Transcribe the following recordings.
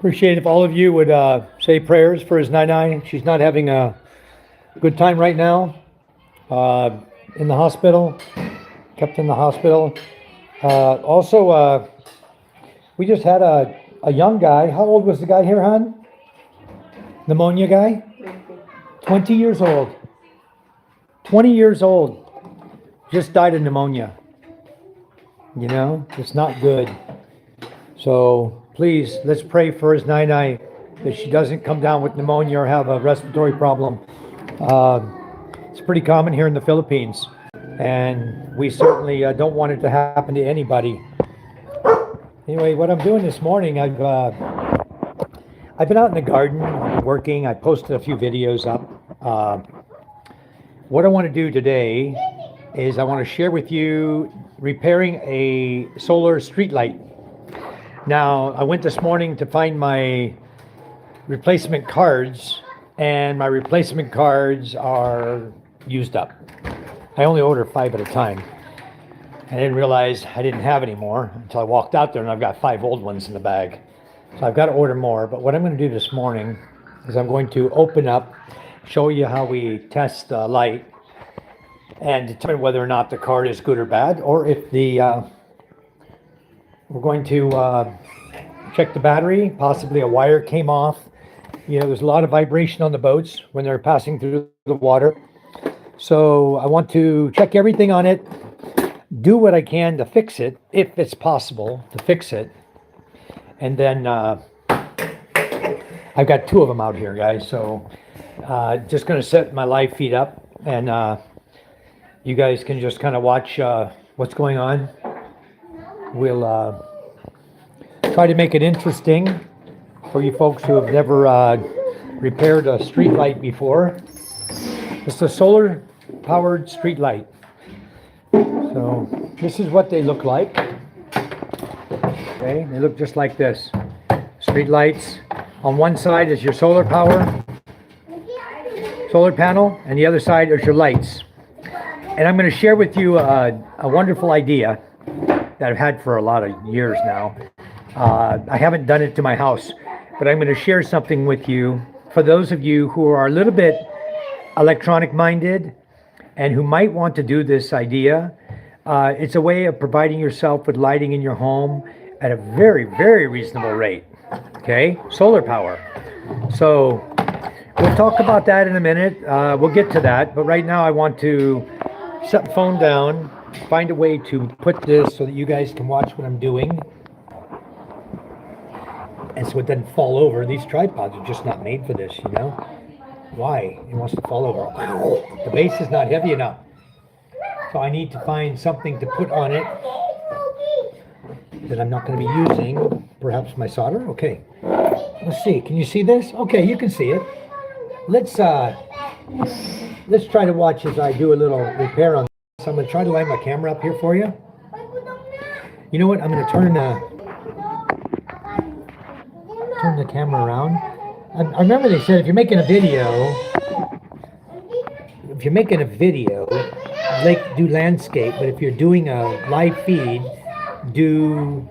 Appreciate if all of you would say prayers for his Nai. She's not having a good time right now. In the hospital, kept in the hospital. Also, we just had a young guy. How old was the guy here, hon? Pneumonia guy? 20 years old. 20 years old. Just died of pneumonia. You know, it's not good. So please, let's pray for his Nai that she doesn't come down with pneumonia or have a respiratory problem. It's pretty common here in the Philippines, and we certainly don't want it to happen to anybody. Anyway, what I'm doing this morning, I've been out in the garden working. I posted a few videos up. What I want to do today is I want to share with you repairing a solar street light. Now, I went this morning to find my replacement cards, and my replacement cards are used up. I only order 5 at a time. I didn't realize I didn't have any more until I walked out there, and I've got 5 old ones in the bag. So I've got to order more. But what I'm going to do this morning is I'm going to open up, show you how we test the light, and determine whether or not the card is good or bad, or if the we're going to check the battery. Possibly a wire came off. You know, there's a lot of vibration on the boats when they're passing through the water. So I want to check everything on it, do what I can to fix it, if it's possible to fix it. And then I've got 2 of them out here, guys. So just going to set my live feed up, and you guys can just kind of watch what's going on. We'll try to make it interesting for you folks who have never repaired a street light before. It's a solar powered street light. So this is what they look like. Okay, they look just like this. Street lights. On one side is your solar panel, and the other side is your lights. And I'm going to share with you a wonderful idea that I've had for a lot of years now. I haven't done it to my house, but I'm going to share something with you for those of you who are a little bit electronic minded and who might want to do this idea. It's a way of providing yourself with lighting in your home at a very, very reasonable rate. Okay, solar power. So we'll talk about that in a minute. We'll get to that, but right now I want to set the phone down, find a way to put this so that you guys can watch what I'm doing, and so it doesn't fall over. These tripods are just not made for this, you know. Why? It wants to fall over. The base is not heavy enough. So I need to find something to put on it that I'm not going to be using. Perhaps my solder? Okay. Let's see. Can you see this? Okay, you can see it. Let's try to watch as I do a little repair on this. So I'm going to try to line my camera up here for you. You know what? I'm going to turn the camera around. I remember they said if you're making a video, like do landscape, but if you're doing a live feed, do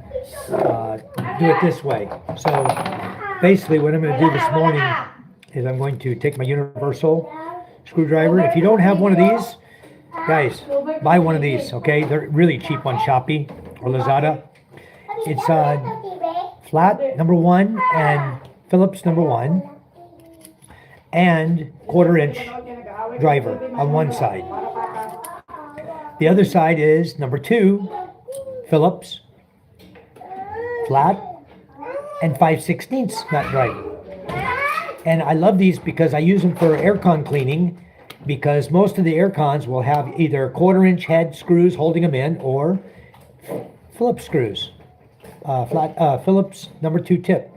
it this way. So basically what I'm going to do this morning is I'm going to take my universal screwdriver. If you don't have one of these, guys, buy one of these, okay? They're really cheap on Shopee or Lazada. It's flat #1 and Phillips #1 and 1/4" driver on one side. The other side is #2 Phillips flat and 5/16 nut driver. And I love these because I use them for aircon cleaning, because most of the aircons will have either 1/4" head screws holding them in or Phillips screws, Phillips #2 tip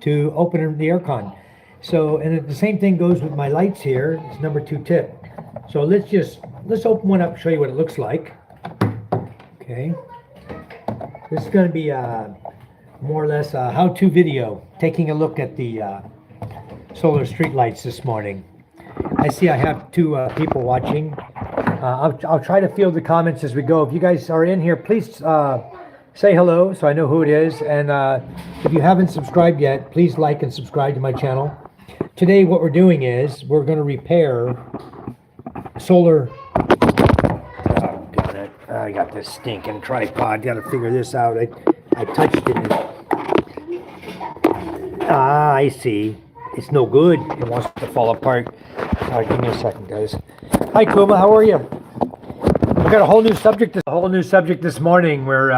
to open the aircon. So, and the same thing goes with my lights here. It's #2 tip. So let's open one up and show you what it looks like. Okay. This is going to be more or less a how-to video, taking a look at the solar street lights this morning. I see I have 2 people watching. I'll try to field the comments as we go. If you guys are in here, please say hello so I know who it is. And if you haven't subscribed yet, please like and subscribe to my channel. Today, what we're doing is we're going to repair solar. Oh, got it. I got this stinking tripod. Got to figure this out. I touched it. Ah, I see. It's no good. It wants to fall apart. All right, give me a second, guys. Hi, Kuma. How are you? We got a whole new subject. This morning. We're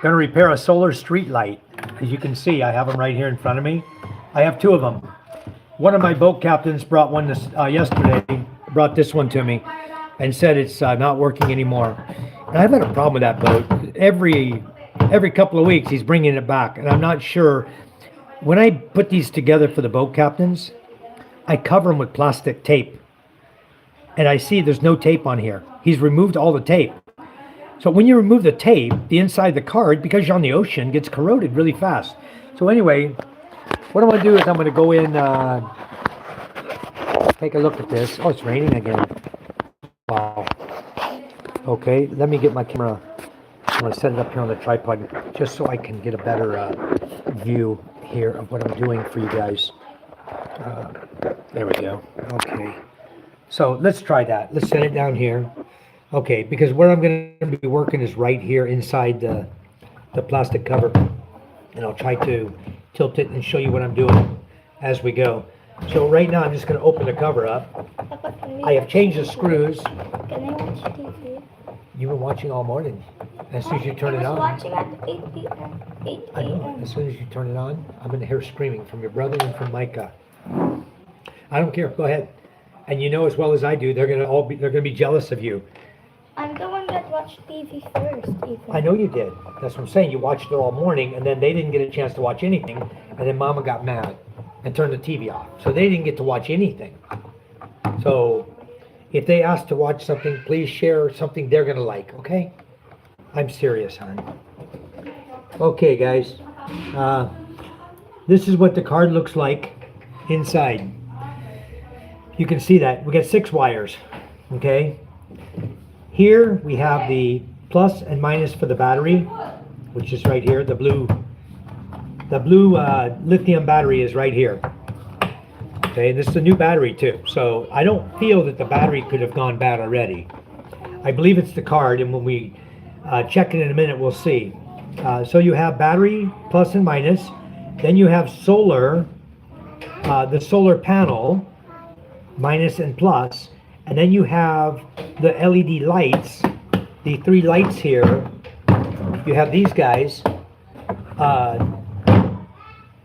going to repair a solar street light. As you can see, I have them right here in front of me. I have two of them. One of my boat captains brought one yesterday. Brought this one to me, and said it's not working anymore. And I've had a problem with that boat. Every couple of weeks, he's bringing it back, and I'm not sure. When I put these together for the boat captains, I cover them with plastic tape. And I see there's no tape on here. He's removed all the tape. So when you remove the tape, the inside of the card, because you're on the ocean, gets corroded really fast. So anyway, what I'm going to do is I'm going to go in, take a look at this. Oh, it's raining again. Wow. Okay, let me get my camera. I'm going to set it up here on the tripod just so I can get a better view here of what I'm doing for you guys. There we go. Okay. So let's try that. Let's set it down here. Okay, because where I'm going to be working is right here inside the plastic cover. And I'll try to tilt it and show you what I'm doing as we go. So right now I'm just going to open the cover up. I have changed the screws. Can I watch TV? You were watching all morning. As soon as you turn it on. I was watching at 8 p.m. 8 I know. a.m. As soon as you turn it on, I'm going to hear screaming from your brother and from Micah. I don't care. Go ahead. And you know as well as I do, they're going to be jealous of you. I'm the one that watched TV first, Ethan. I know you did. That's what I'm saying. You watched it all morning, and then they didn't get a chance to watch anything, and then Mama got mad and turned the TV off. So they didn't get to watch anything. So if they ask to watch something, please share something they're going to like, okay? I'm serious, hon. Okay, guys. This is what the card looks like inside. You can see that. We got 6 wires, okay? Here we have the plus and minus for the battery, which is right here. The blue lithium battery is right here. Okay, this is a new battery too. So I don't feel that the battery could have gone bad already. I believe it's the card, and when we check it in a minute, we'll see. So you have battery plus and minus. Then you have solar, the solar panel, minus and plus. And then you have the LED lights, the 3 lights here. You have these guys,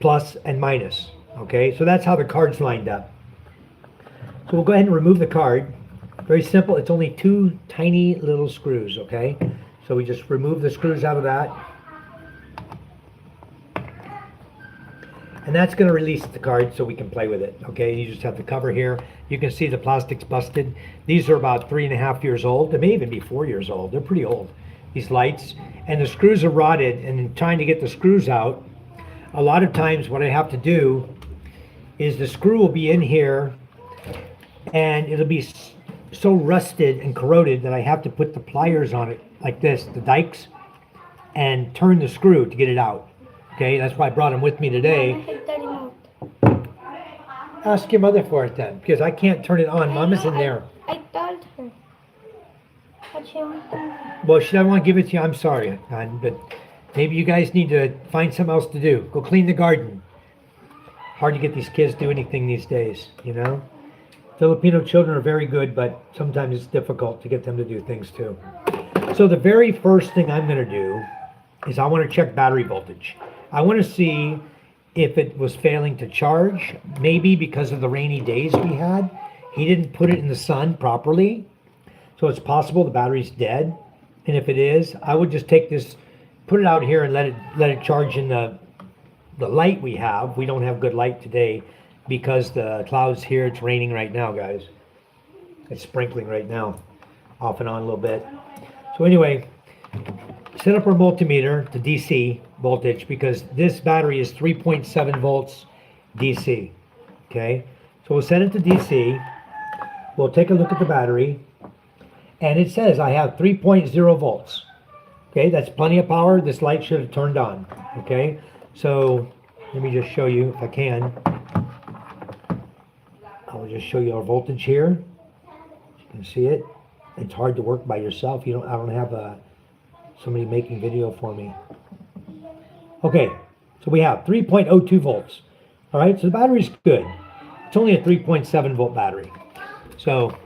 plus and minus. Okay, so that's how the card's lined up. So we'll go ahead and remove the card. Very simple. It's only 2 tiny little screws, okay? So we just remove the screws out of that. And that's going to release the card so we can play with it, okay? You just have the cover here. You can see the plastic's busted. These are about 3.5 years old. They may even be 4 years old. They're pretty old, these lights. And the screws are rotted, and in trying to get the screws out, a lot of times what I have to do is the screw will be in here, and it'll be so rusted and corroded that I have to put the pliers on it like this, the dikes, and turn the screw to get it out. Okay, that's why I brought them with me today. Ask your mother for it then, because I can't turn it on. Mama's in there. I told her. But she won't. Well, she doesn't want to give it to you. I'm sorry, hon, but maybe you guys need to find something else to do. Go clean the garden. Hard to get these kids to do anything these days, you know? Filipino children are very good, but sometimes it's difficult to get them to do things too. So the very first thing I'm going to do is I want to check battery voltage. I want to see if it was failing to charge, maybe because of the rainy days we had. He didn't put it in the sun properly, so it's possible the battery's dead. And if it is, I would just take this, put it out here and let it charge in the light we have. We don't have good light today because the clouds here, it's raining right now, guys. It's sprinkling right now, off and on a little bit. So anyway, set up our multimeter to DC voltage because this battery is 3.7 volts DC. Okay, so we'll set it to DC. We'll take a look at the battery, and it says I have 3.0 volts. Okay, that's plenty of power. This light should have turned on. Okay, so let me just show you if I can. I'll just show you our voltage here. You can see it. It's hard to work by yourself. I don't have somebody making video for me. Okay, so we have 3.02 volts. All right, so the battery's good. It's only a 3.7 volt battery. So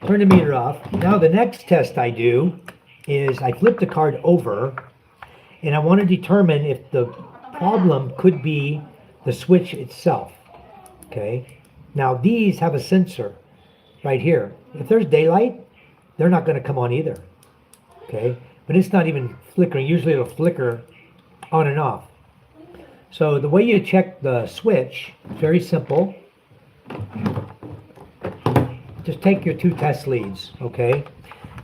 turn the meter off. Now the next test I do is I flip the card over and I want to determine if the problem could be the switch itself. Okay, now these have a sensor right here. If there's daylight, they're not going to come on either. Okay, but it's not even flickering. Usually it'll flicker on and off. So the way you check the switch is very simple. Just take your 2 test leads, okay?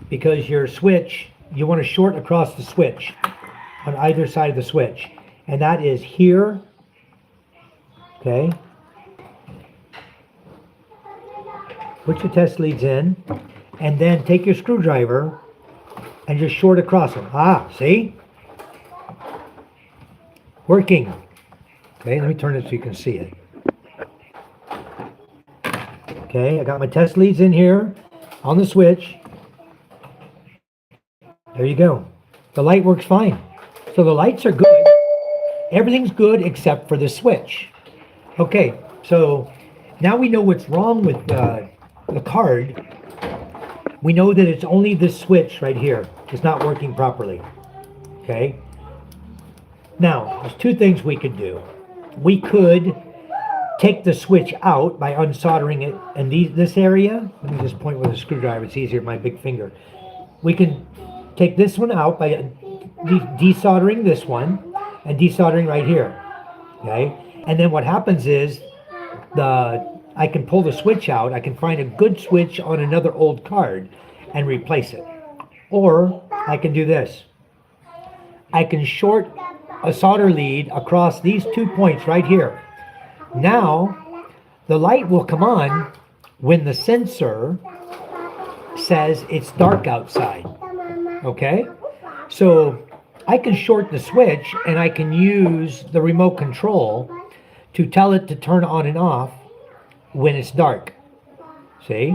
Because your switch, you want to short across the switch on either side of the switch. And that is here, okay? Put your test leads in, and then take your screwdriver and just short across them. Ah, see? Working. Okay, let me turn it so you can see it. Okay, I got my test leads in here on the switch. There you go. The light works fine. So the lights are good. Everything's good except for the switch. Okay, so now we know what's wrong with the card. We know that it's only this switch right here. It's not working properly. Okay. Now, there's 2 things we could do. We could take the switch out by unsoldering it in this area. Let me just point with a screwdriver. It's easier with my big finger. We can take this one out by desoldering this one and desoldering right here. Okay? And then what happens is I can pull the switch out. I can find a good switch on another old card and replace it. Or I can do this. I can short a solder lead across these 2 points right here. Now, the light will come on when the sensor says it's dark outside. Okay? So I can short the switch and I can use the remote control to tell it to turn on and off when it's dark. See?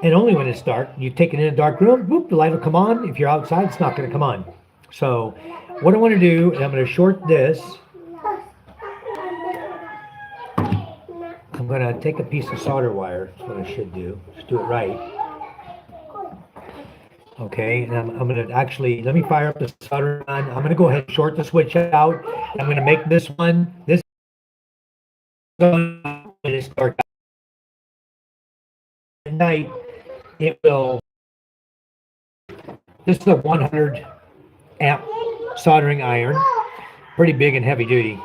And only when it's dark. You take it in a dark room, boop, the light will come on. If you're outside, it's not going to come on. So what I want to do is I'm going to short this. I'm going to take a piece of solder wire. That's what I should do. Just do it right. Okay, and I'm going to actually, let me fire up the solder gun. I'm going to go ahead and short the switch out. I'm going to make this one, this is dark. At night, it will, this is a 100 amp soldering iron, pretty big and heavy duty.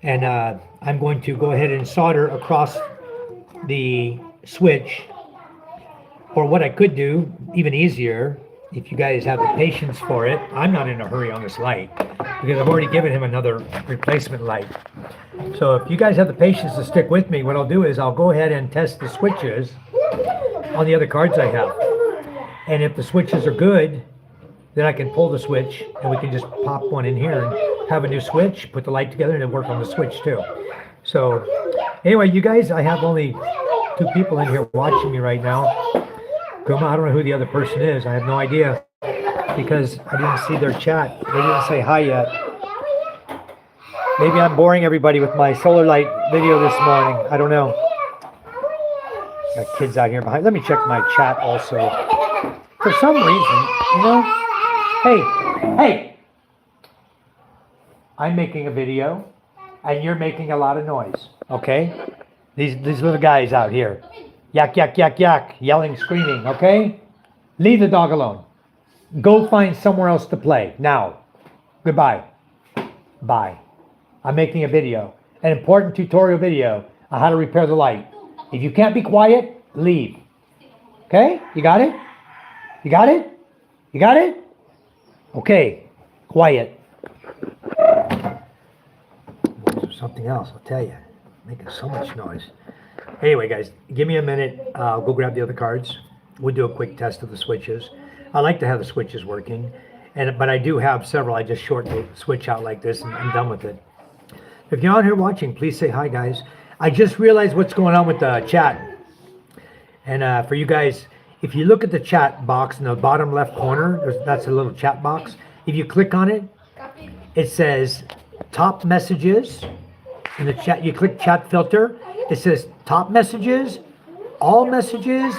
And I'm going to go ahead and solder across the switch. Or what I could do, even easier, if you guys have the patience for it. I'm not in a hurry on this light because I've already given him another replacement light. So if you guys have the patience to stick with me, what I'll do is I'll go ahead and test the switches on the other cards I have. And if the switches are good, then I can pull the switch and we can just pop one in here and have a new switch, put the light together, and then work on the switch too. So anyway, you guys, I have only 2 people in here watching me right now. Kuma, I don't know who the other person is. I have no idea because I didn't see their chat. They didn't say hi yet. Maybe I'm boring everybody with my solar light video this morning. I don't know. Got kids out here behind. Let me check my chat also. For some reason, you know. Hey, I'm making a video and you're making a lot of noise, okay? These little guys out here. Yak, yak, yak, yak, yelling, screaming, okay? Leave the dog alone. Go find somewhere else to play. Now. Goodbye. Bye. I'm making a video. An important tutorial video on how to repair the light. If you can't be quiet, leave. Okay? You got it? You got it? You got it? Okay. Quiet. Something else, I'll tell you. Making so much noise. Anyway, guys, give me a minute. I'll go grab the other cards. We'll do a quick test of the switches. I like to have the switches working. But I do have several. I just short the switch out like this and I'm done with it. If you're on here watching, please say hi, guys. I just realized what's going on with the chat. And for you guys, if you look at the chat box in the bottom left corner, that's a little chat box. If you click on it, it says top messages. In the chat, you click chat filter. It says top messages, all messages,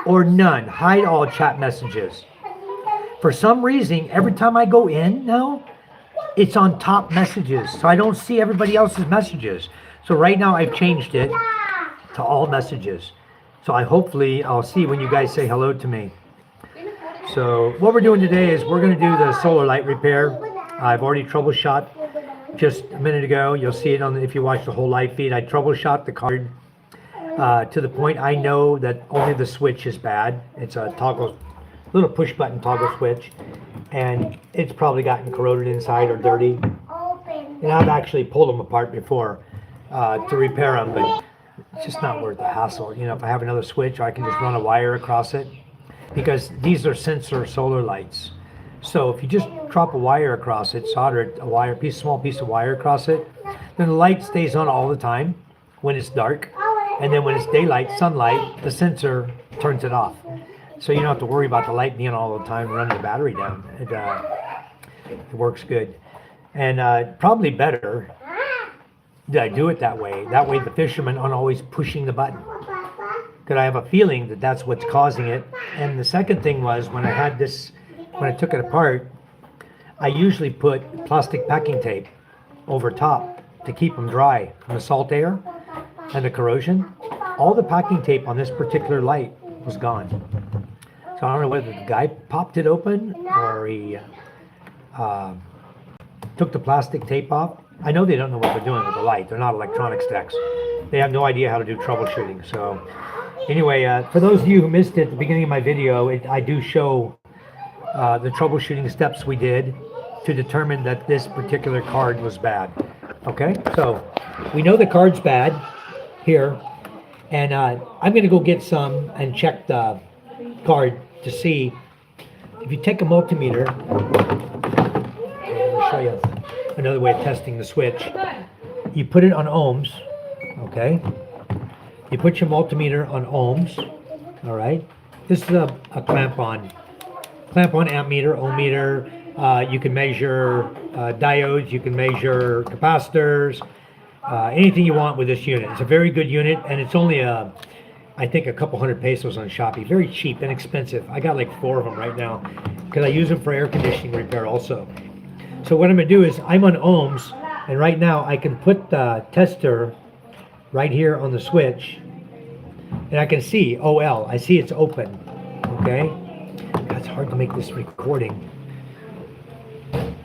or none. Hide all chat messages. For some reason, every time I go in now, it's on top messages. So I don't see everybody else's messages. So right now I've changed it to all messages. So hopefully I'll see when you guys say hello to me. So what we're doing today is we're going to do the solar light repair. I've already troubleshot just a minute ago. You'll see it on if you watch the whole live feed. I troubleshot the card to the point I know that only the switch is bad. It's a toggle, little push button toggle switch, and it's probably gotten corroded inside or dirty. And I've actually pulled them apart before to repair them, but it's just not worth the hassle. You know, if I have another switch, I can just run a wire across it, because these are sensor solar lights. So if you just drop a wire across it, solder a wire, small piece of wire across it, then the light stays on all the time when it's dark. And then when it's daylight, sunlight, the sensor turns it off. So you don't have to worry about the light being on all the time and running the battery down. It works good. And probably better that I do it that way. That way the fishermen aren't always pushing the button. Because I have a feeling that that's what's causing it. And the second thing was when I had this, when I took it apart, I usually put plastic packing tape over top to keep them dry from the salt air and the corrosion. All the packing tape on this particular light was gone. So I don't know whether the guy popped it open or he took the plastic tape off. I know they don't know what they're doing with the light. They're not electronics techs. They have no idea how to do troubleshooting. So anyway, for those of you who missed it at the beginning of my video, I do show the troubleshooting steps we did to determine that this particular card was bad. Okay, so we know the card's bad here, and I'm going to go get some and check the card to see if you take a multimeter. I'll show you another way of testing the switch. You put it on ohms, okay? You put your multimeter on ohms, all right? This is a clamp-on amp meter, ohm meter. You can measure diodes, you can measure capacitors, anything you want with this unit. It's a very good unit, and it's only I think a couple hundred pesos on Shopee. Very cheap, inexpensive. I got like 4 of them right now because I use them for air conditioning repair also. So what I'm going to do is I'm on ohms, and right now I can put the tester right here on the switch, and I can see OL. I see it's open, okay? God, it's hard to make this recording.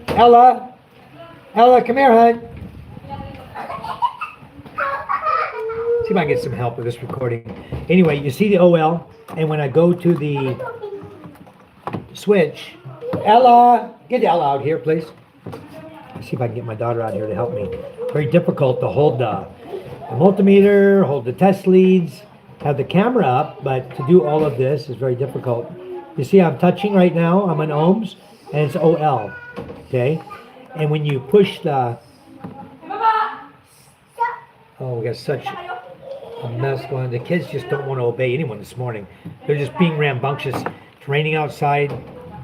Ella, come here, hon. See if I can get some help with this recording. Anyway, you see the OL, and when I go to the switch, Ella, get Ella out here, please. Let's see if I can get my daughter out here to help me. Very difficult to hold the multimeter, hold the test leads, have the camera up, but to do all of this is very difficult. You see I'm touching right now, I'm on ohms, and it's OL, okay? And when you push the, oh, we got such a mess going on. The kids just don't want to obey anyone this morning. They're just being rambunctious. It's raining outside.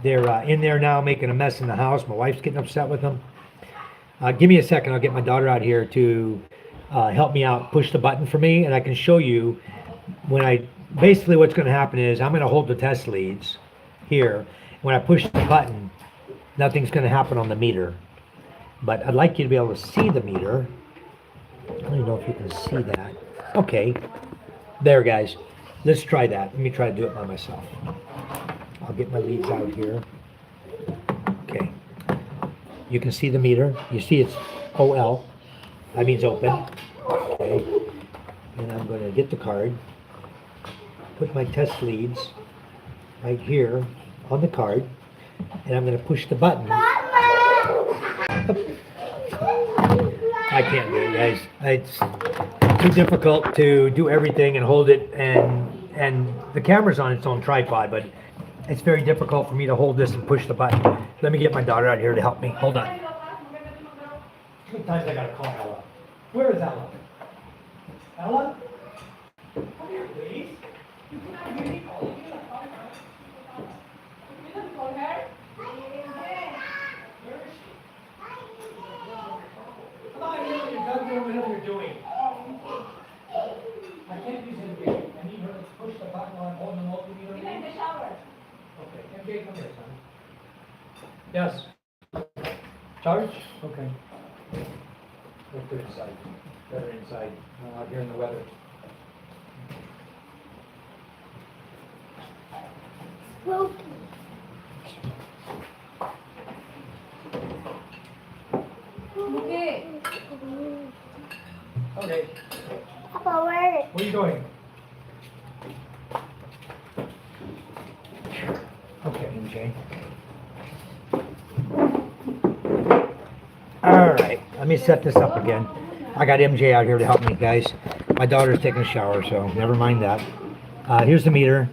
They're in there now making a mess in the house. My wife's getting upset with them. Give me a second. I'll get my daughter out here to help me out, push the button for me, and I can show you when basically what's going to happen is I'm going to hold the test leads here. When I push the button, nothing's going to happen on the meter. But I'd like you to be able to see the meter. I don't even know if you can see that. Okay, there, guys. Let's try that. Let me try to do it by myself. I'll get my leads out here. Okay. You can see the meter. You see it's OL. That means open. Okay. And I'm going to get the card. Put my test leads right here on the card. And I'm going to push the button. I can't do it, guys. It's too difficult to do everything and hold it, and the camera's on its own tripod, but it's very difficult for me to hold this and push the button. Let me get my daughter out here to help me. Hold on. How many times I gotta call Ella? Where is Ella? Ella? Come here, please. You cannot hear me calling you. You didn't call her? Where is she? Come on, whatever you're doing. I can't use it again. I need her to push the button while I'm holding the multimeter. You're in the shower. Okay, MJ, come here, son. Yes. Charge? Okay. Let's put it inside. Better inside, not out here in the weather. Okay. Okay, Papa, where? what are you doing? Okay, MJ. All right, let me set this up again. I got MJ out here to help me, guys. My daughter's taking a shower, so never mind that. Here's the meter.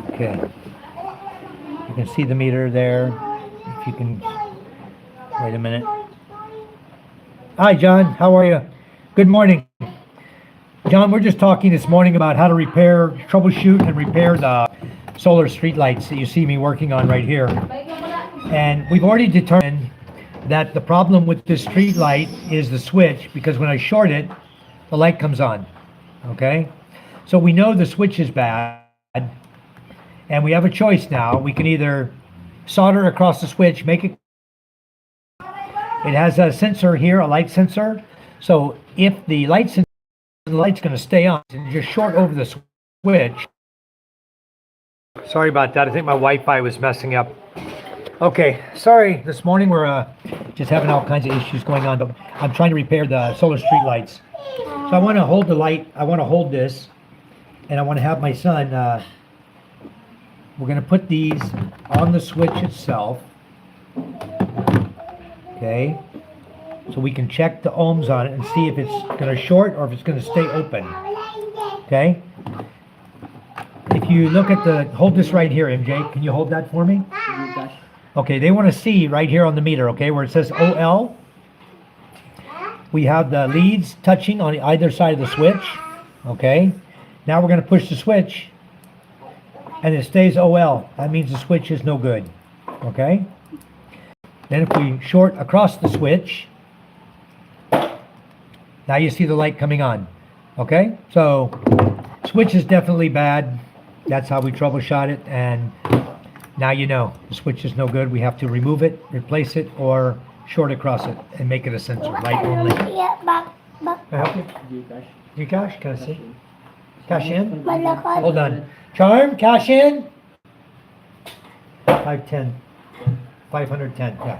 Okay. You can see the meter there. If you can, wait a minute. Hi, John. How are you? Good morning. John, we're just talking this morning about how to repair, troubleshoot, and repair the solar street lights that you see me working on right here. And we've already determined that the problem with this street light is the switch, because when I short it, the light comes on. Okay? So we know the switch is bad, and we have a choice now. We can either solder across the switch, make it. It has a sensor here, a light sensor. So if the light sensor, the light's going to stay on, and just short over the switch. Sorry about that. I think my Wi-Fi was messing up. Okay, sorry. This morning we're just having all kinds of issues going on, but I'm trying to repair the solar street lights. So I want to hold the light. I want to hold this, and I want to have my son. We're going to put these on the switch itself. Okay, so we can check the ohms on it and see if it's going to short or if it's going to stay open. Okay, if you look at the, hold this right here, MJ, can you hold that for me? Okay, they want to see right here on the meter, okay, where it says OL. We have the leads touching on either side of the switch. Okay, now we're going to push the switch and it stays OL. That means the switch is no good. Okay. Then if we short across the switch, now you see the light coming on. Okay, so switch is definitely bad. That's how we troubleshot it, and now you know the switch is no good. We have to remove it, replace it, or short across it and make it a sensor, light only. Can I help you? You cash? Can I see? Cash in? Hold on. Charm, cash in? 510. 510, yeah.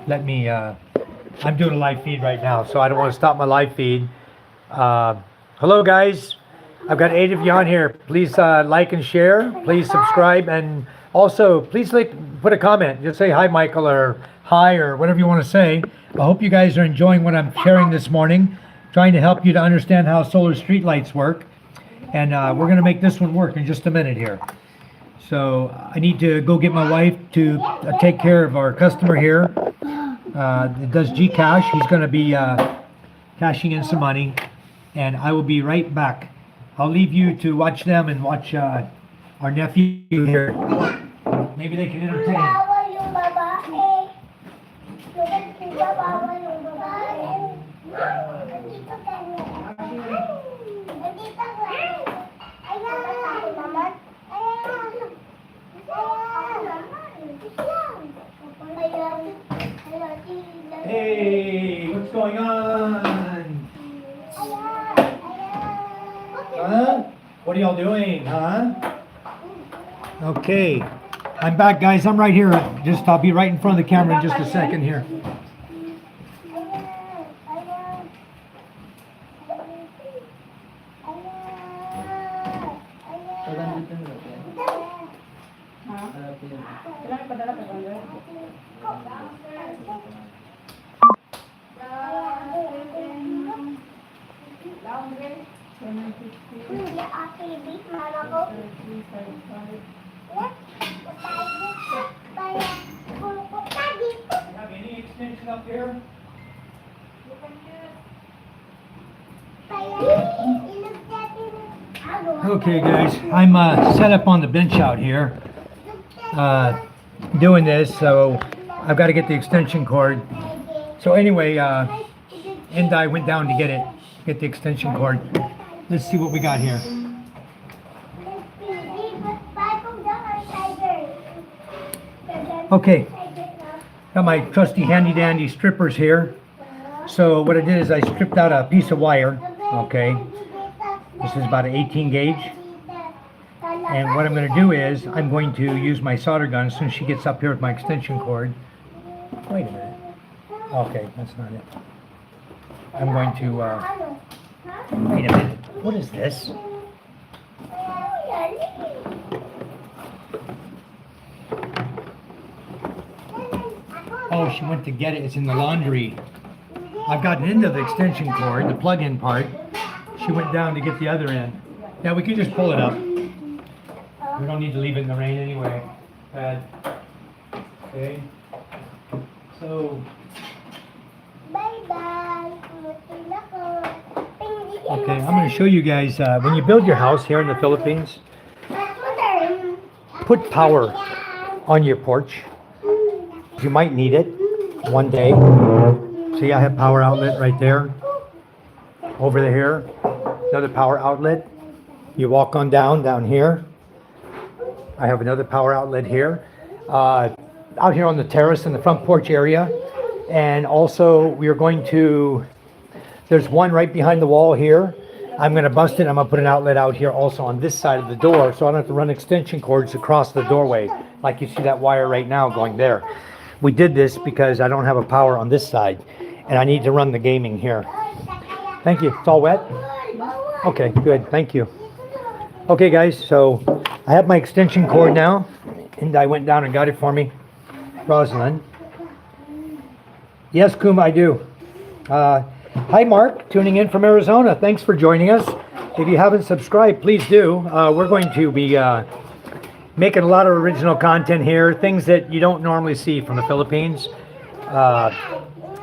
Let me, I'm doing a live feed right now, so I don't want to stop my live feed. Hello, guys. I've got 8 of you on here. Please like and share. Please subscribe. And also, please put a comment. Just say hi, Michael, or hi, or whatever you want to say. I hope you guys are enjoying what I'm sharing this morning, trying to help you to understand how solar street lights work. And we're going to make this one work in just a minute here. So I need to go get my wife to take care of our customer here. It does Gcash. He's going to be cashing in some money, and I will be right back. I'll leave you to watch them and watch our nephew here. Maybe they can entertain. Hey, what's going on? Huh? What are y'all doing, huh? Okay, I'm back, guys. I'm right here. I'll be right in front of the camera in just a second here. Okay, guys, I'm set up on the bench out here, doing this, so I've got to get the extension cord. So anyway, Endai went down to get the extension cord. Let's see what we got here. Okay, got my trusty handy dandy strippers here. So what I did is I stripped out a piece of wire. Okay, this is about an 18 gauge. And what I'm going to do is I'm going to use my solder gun as soon as she gets up here with my extension cord. Wait a minute. Okay, that's not it. I'm going to, wait a minute. What is this? Oh, she went to get it. It's in the laundry. I've gotten into the extension cord, the plug-in part. She went down to get the other end. Now we can just pull it up. We don't need to leave it in the rain anyway. Okay. So. Okay, I'm going to show you guys, when you build your house here in the Philippines, put power on your porch. You might need it one day. See, I have power outlet right there. Over here, another power outlet. You walk on down here. I have another power outlet here. Out here on the terrace in the front porch area. And also we are going to, there's one right behind the wall here. I'm going to bust it. I'm going to put an outlet out here also on this side of the door, so I don't have to run extension cords across the doorway like you see that wire right now going there. We did this because I don't have a power on this side and I need to run the gaming here. Thank you. It's all wet? Okay, good. Thank you. Okay, guys, so I have my extension cord now, and I went down and got it for me. Rosalind. Yes, Kuma, I do. Hi, Mark, tuning in from Arizona. Thanks for joining us. If you haven't subscribed, please do. We're going to be making a lot of original content here, things that you don't normally see from the Philippines.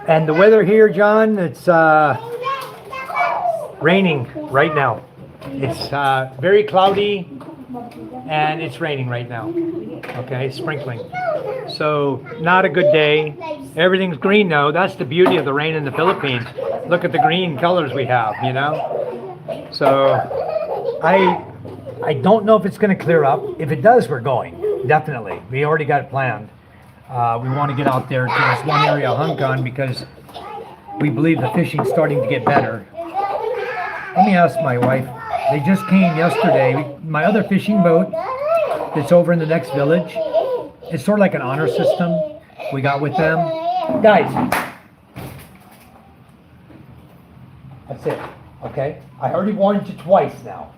And the weather here, John, it's raining right now. It's very cloudy and it's raining right now. Okay, sprinkling. So not a good day. Everything's green though. That's the beauty of the rain in the Philippines. Look at the green colors we have, you know. So I don't know if it's going to clear up. If it does, we're going. Definitely. We already got it planned. We want to get out there to this one area, Hunkan, because we believe the fishing's starting to get better. Let me ask my wife. They just came yesterday. My other fishing boat that's over in the next village, it's sort of like an honor system we got with them. Guys, that's it, okay? I already warned you twice now.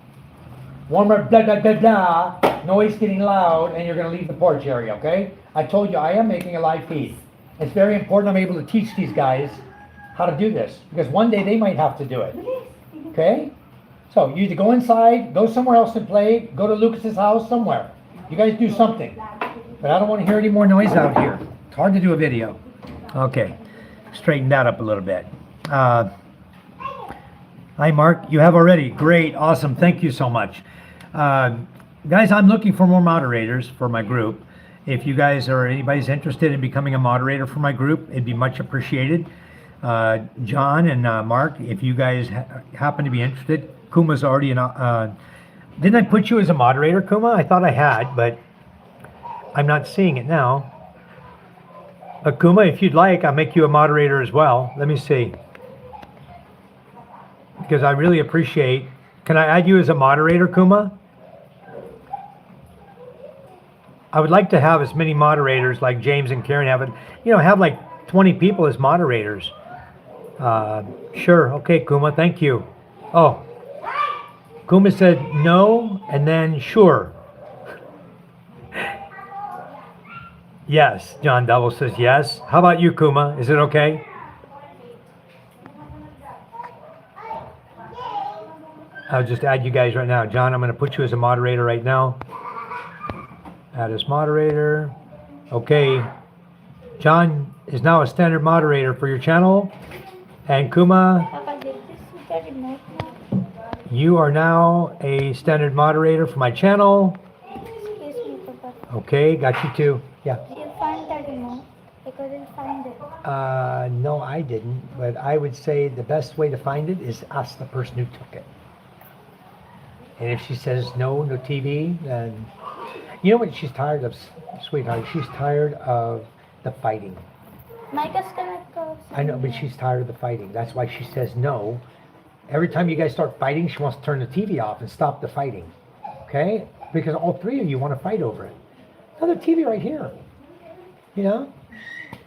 One more blah, blah, blah, blah, noise getting loud, and you're going to leave the porch area, okay? I told you I am making a live feed. It's very important I'm able to teach these guys how to do this, because one day they might have to do it, okay? So you either go inside, go somewhere else and play, go to Lucas's house, somewhere. You guys do something. But I don't want to hear any more noise out here. It's hard to do a video. Okay, straighten that up a little bit. Hi, Mark. You have already. Great, awesome. Thank you so much. Guys, I'm looking for more moderators for my group. If you guys or anybody's interested in becoming a moderator for my group, it'd be much appreciated. John and Mark, if you guys happen to be interested, Kuma's already in. Didn't I put you as a moderator, Kuma? I thought I had, but I'm not seeing it now. Kuma, if you'd like, I'll make you a moderator as well. Let me see. Because I really appreciate. Can I add you as a moderator, Kuma? I would like to have as many moderators like James and Karen have it. You know, have like 20 people as moderators. Sure. Okay, Kuma. Thank you. Oh. Kuma said no, and then sure. Yes, John Double says yes. How about you, Kuma? Is it okay? I'll just add you guys right now. John, I'm going to put you as a moderator right now. Add as moderator. Okay. John is now a standard moderator for your channel. And Kuma, Papa, this is the remote now. you are now a standard moderator for my channel. Excuse me, Papa. Okay, got you too. Yeah. Did you find the remote? I couldn't find it. No, I didn't, but I would say the best way to find it is ask the person who took it. And if she says no TV, then you know what she's tired of, sweetheart? She's tired of the fighting. Micah's gonna go. I know, but she's tired of the fighting. That's why she says no. Every time you guys start fighting, she wants to turn the TV off and stop the fighting. Okay? Because all three of you want to fight over it. Another TV right here. You know?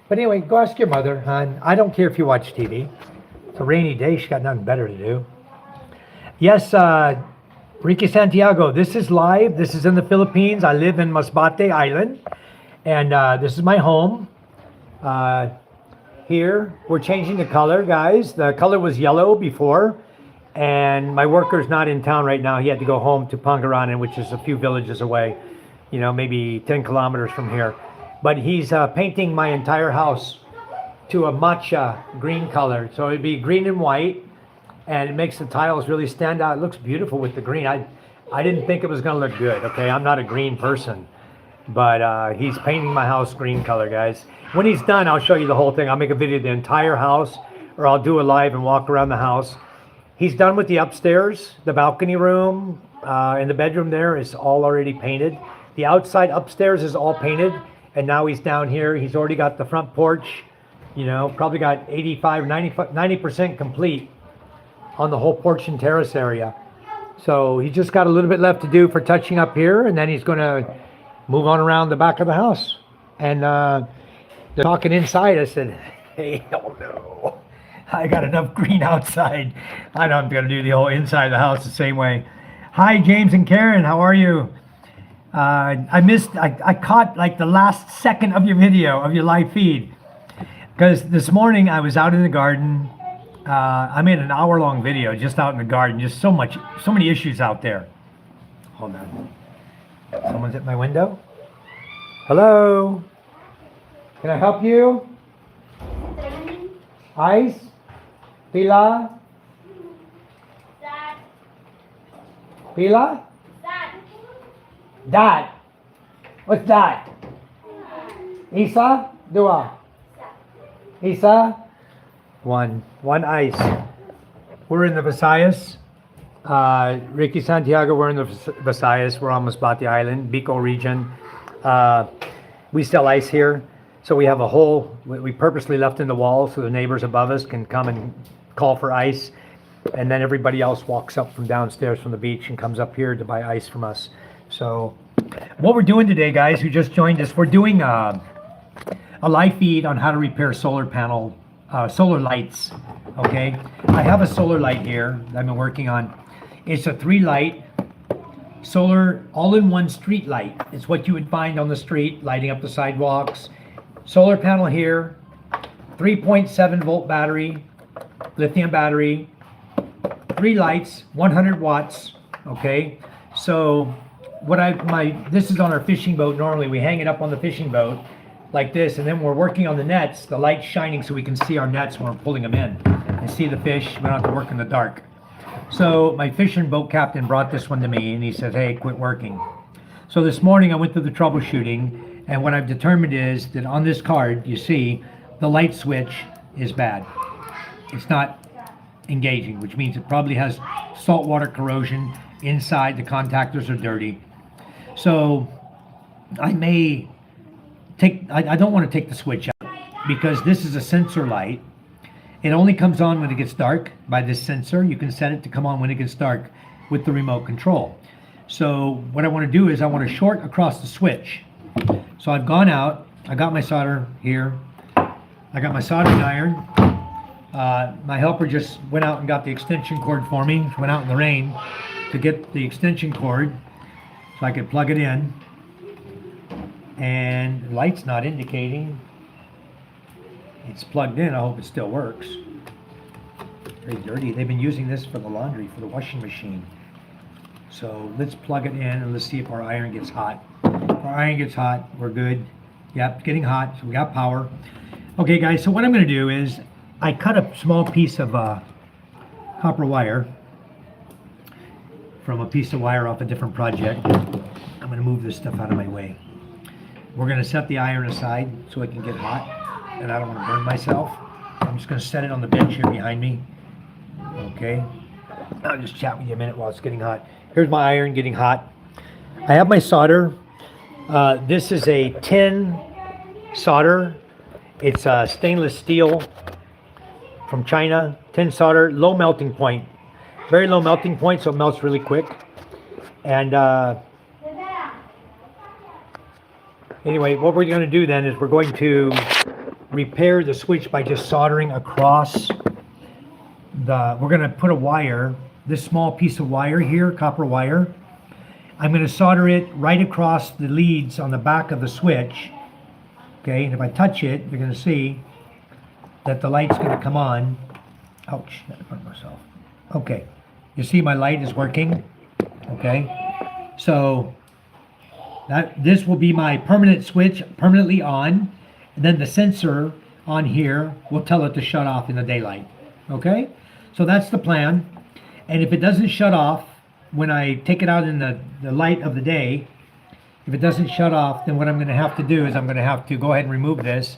But anyway, go ask your mother, hon. I don't care if you watch TV. It's a rainy day. She's got nothing better to do. Yes, Ricky Santiago, this is live. This is in the Philippines. I live in Masbate Island. And this is my home. Here, we're changing the color, guys. The color was yellow before. And my worker's not in town right now. He had to go home to Pangaranan, which is a few villages away. You know, maybe 10 kilometers from here. But he's painting my entire house to a matcha green color. So it'd be green and white. And it makes the tiles really stand out. It looks beautiful with the green. I didn't think it was going to look good, okay? I'm not a green person. But he's painting my house green color, guys. When he's done, I'll show you the whole thing. I'll make a video of the entire house, or I'll do a live and walk around the house. He's done with the upstairs, the balcony room, and the bedroom there is all already painted. The outside upstairs is all painted, and now he's down here. He's already got the front porch, you know, probably got 85, 90% complete on the whole porch and terrace area. So he just got a little bit left to do for touching up here, and then he's going to move on around the back of the house. And they're talking inside. I said, hey, hell no. I got enough green outside. I know I'm going to do the whole inside of the house the same way. Hi, James and Karen. How are you? I caught like the last second of your video, of your live feed. Because this morning I was out in the garden. I made an hour-long video just out in the garden. Just so many issues out there. Hold on. Someone's at my window. Hello? Can I help you? Ice? Pila? Pila? Dad. What's that? Isa? Dua? Isa? One ice. We're in the Visayas. Ricky Santiago, we're in the Visayas. We're on Masbate Island, Bicol region. We sell ice here. So we have a hole we purposely left in the wall so the neighbors above us can come and call for ice. And then everybody else walks up from downstairs from the beach and comes up here to buy ice from us. So what we're doing today, guys, who just joined us, we're doing a live feed on how to repair solar lights. Okay, I have a solar light here that I've been working on. It's a 3-light solar all-in-one street light. It's what you would find on the street, lighting up the sidewalks. Solar panel here, 3.7 volt battery, lithium battery, 3 lights, 100 watts. Okay, so this is on our fishing boat. Normally we hang it up on the fishing boat like this, and then we're working on the nets, the light's shining so we can see our nets when we're pulling them in and see the fish. We don't have to work in the dark. So my fishing boat captain brought this one to me and he said, hey, quit working. So this morning I went through the troubleshooting, and what I've determined is that on this card, you see, the light switch is bad. It's not engaging, which means it probably has saltwater corrosion inside. The contactors are dirty. So I don't want to take the switch out because this is a sensor light. It only comes on when it gets dark by this sensor. You can set it to come on when it gets dark with the remote control. So what I want to do is I want to short across the switch. So I've gone out, I got my solder here, I got my soldering iron. My helper just went out and got the extension cord for me. Went out in the rain to get the extension cord so I could plug it in. And the light's not indicating. It's plugged in. I hope it still works. Very dirty. They've been using this for the laundry, for the washing machine. So let's plug it in and let's see if our iron gets hot. If our iron gets hot, we're good. Yep, it's getting hot, so we got power. Okay guys, so what I'm going to do is I cut a small piece of copper wire from a piece of wire off a different project. I'm going to move this stuff out of my way. We're going to set the iron aside so it can get hot, and I don't want to burn myself. I'm just going to set it on the bench here behind me. Okay. I'll just chat with you a minute while it's getting hot. Here's my iron getting hot. I have my solder. This is a tin solder. It's stainless steel from China. Tin solder, low melting point. Very low melting point, so it melts really quick. And anyway, what we're going to do then is we're going to repair the switch by just soldering across we're going to put a wire, this small piece of wire here, copper wire. I'm going to solder it right across the leads on the back of the switch. Okay, and if I touch it, you're going to see that the light's going to come on. Ouch, I hurt myself. Okay, you see my light is working. Okay, so this will be my permanent switch, permanently on, and then the sensor on here will tell it to shut off in the daylight. Okay, so that's the plan. And if it doesn't shut off when I take it out in the light of the day, if it doesn't shut off, then what I'm going to have to do is I'm going to have to go ahead and remove this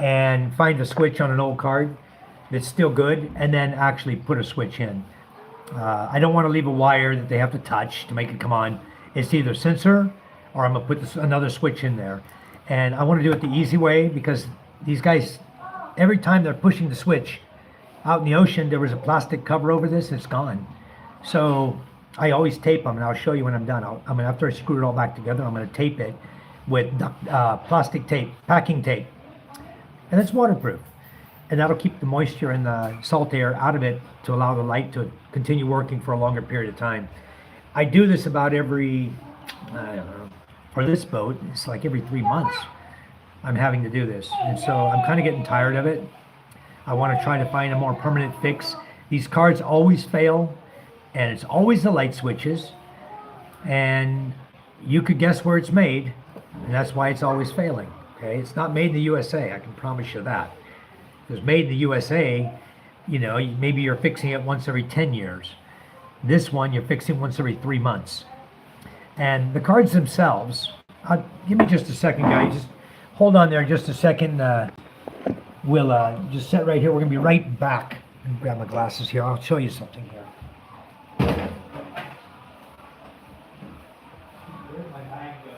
and find a switch on an old card that's still good, and then actually put a switch in. I don't want to leave a wire that they have to touch to make it come on. It's either sensor or I'm going to put another switch in there. And I want to do it the easy way, because these guys, every time they're pushing the switch out in the ocean, there was a plastic cover over this, it's gone. So I always tape them, and I'll show you when I'm done. After I screw it all back together, I'm going to tape it with plastic tape, packing tape. And it's waterproof. And that'll keep the moisture and the salt air out of it to allow the light to continue working for a longer period of time. I do this about every, I don't know, for this boat, it's like every 3 months I'm having to do this. And so I'm kind of getting tired of it. I want to try to find a more permanent fix. These cards always fail, and it's always the light switches. And you could guess where it's made, and that's why it's always failing. Okay, it's not made in the USA, I can promise you that. If it was made in the USA, you know, maybe you're fixing it once every 10 years. This one, you're fixing once every 3 months. And the cards themselves, give me just a second, guys. Just hold on there just a second. We'll just sit right here. We're going to be right back. Let me grab my glasses here. I'll show you something here. Where'd my bag go?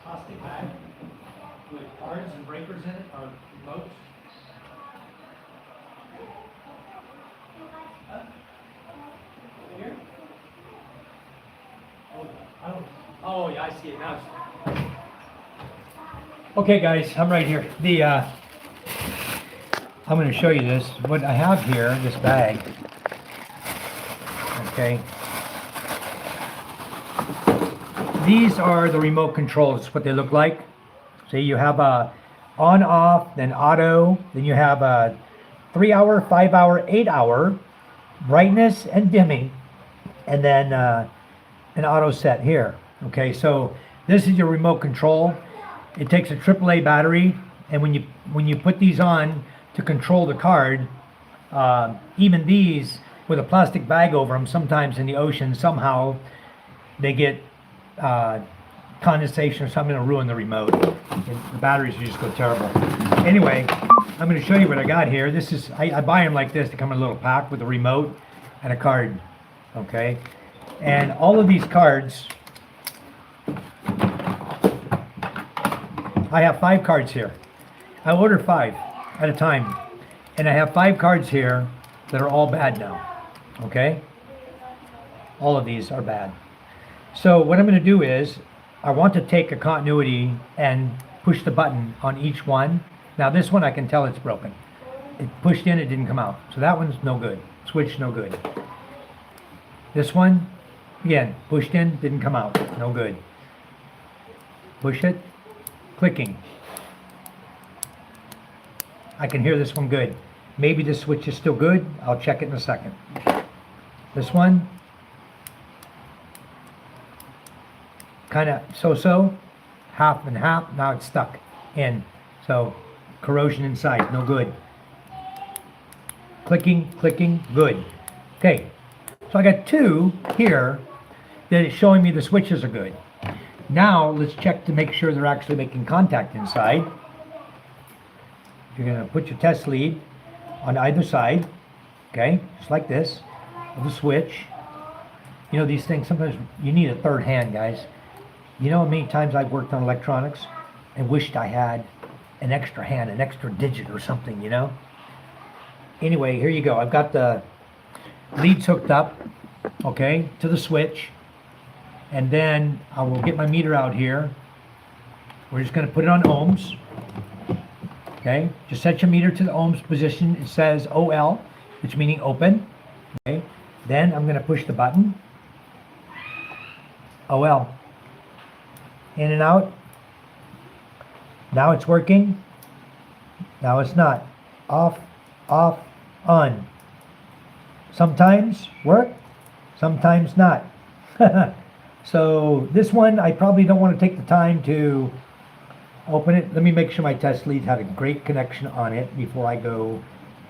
Plastic bag with cards and breakers in it, or remotes. Here? Oh yeah, I see it now. Okay, guys, I'm right here. I'm going to show you this. What I have here, this bag. Okay. These are the remote controls. What they look like. See, you have a on/off, then auto, then you have a 3-hour, 5-hour, 8-hour, brightness and dimming, and then an auto set here. Okay, so this is your remote control. It takes a AAA battery, and when you put these on to control the card, even these with a plastic bag over them, sometimes in the ocean, somehow they get condensation or something to ruin the remote. The batteries just go terrible. Anyway, I'm going to show you what I got here. This is I buy them like this. They come in a little pack with a remote and a card. Okay, and all of these cards, I have 5 cards here. I order 5 at a time, and I have 5 cards here that are all bad now. Okay, all of these are bad. So what I'm going to do is I want to take a continuity and push the button on each one. Now this one I can tell it's broken. It pushed in, it didn't come out. So that one's no good. Switch, no good. This one, again, pushed in, didn't come out. No good. Push it, clicking. I can hear this one good. Maybe this switch is still good. I'll check it in a second. This one, kind of so-so. half and half, now it's stuck in. So corrosion inside, no good. Clicking, clicking, good. Okay, so I got 2 here that is showing me the switches are good. Now let's check to make sure they're actually making contact inside. You're gonna put your test lead on either side, okay, just like this, with a switch. You know, these things, sometimes you need a third hand, guys. You know how many times I've worked on electronics and wished I had an extra hand, an extra digit or something, you know? Anyway, here you go. I've got the leads hooked up, okay, to the switch. And then I will get my meter out here. We're just going to put it on ohms. Okay, just set your meter to the ohms position. It says OL, which meaning open. Okay, then I'm going to push the button. OL. In and out. Now it's working. Now it's not. Off, off, on. Sometimes work, sometimes not. So this one, I probably don't want to take the time to open it. Let me make sure my test lead had a great connection on it before I go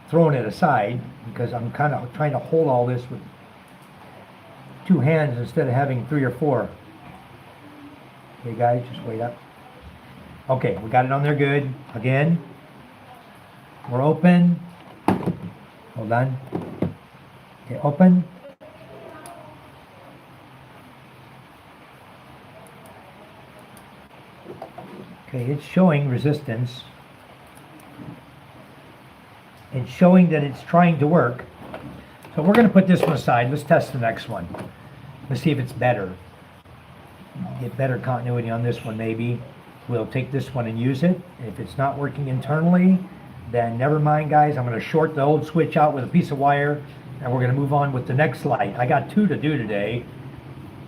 throwing it aside, because I'm kind of trying to hold all this with 2 hands instead of having 3 or 4. Okay guys, just wait up. Okay, we got it on there good. Again, we're open. Hold on. Okay, open. Okay, it's showing resistance. It's showing that it's trying to work. So we're going to put this one aside. Let's test the next one. Let's see if it's better. Get better continuity on this one maybe. We'll take this one and use it. If it's not working internally, then never mind guys. I'm going to short the old switch out with a piece of wire, and we're going to move on with the next light. I got 2 to do today.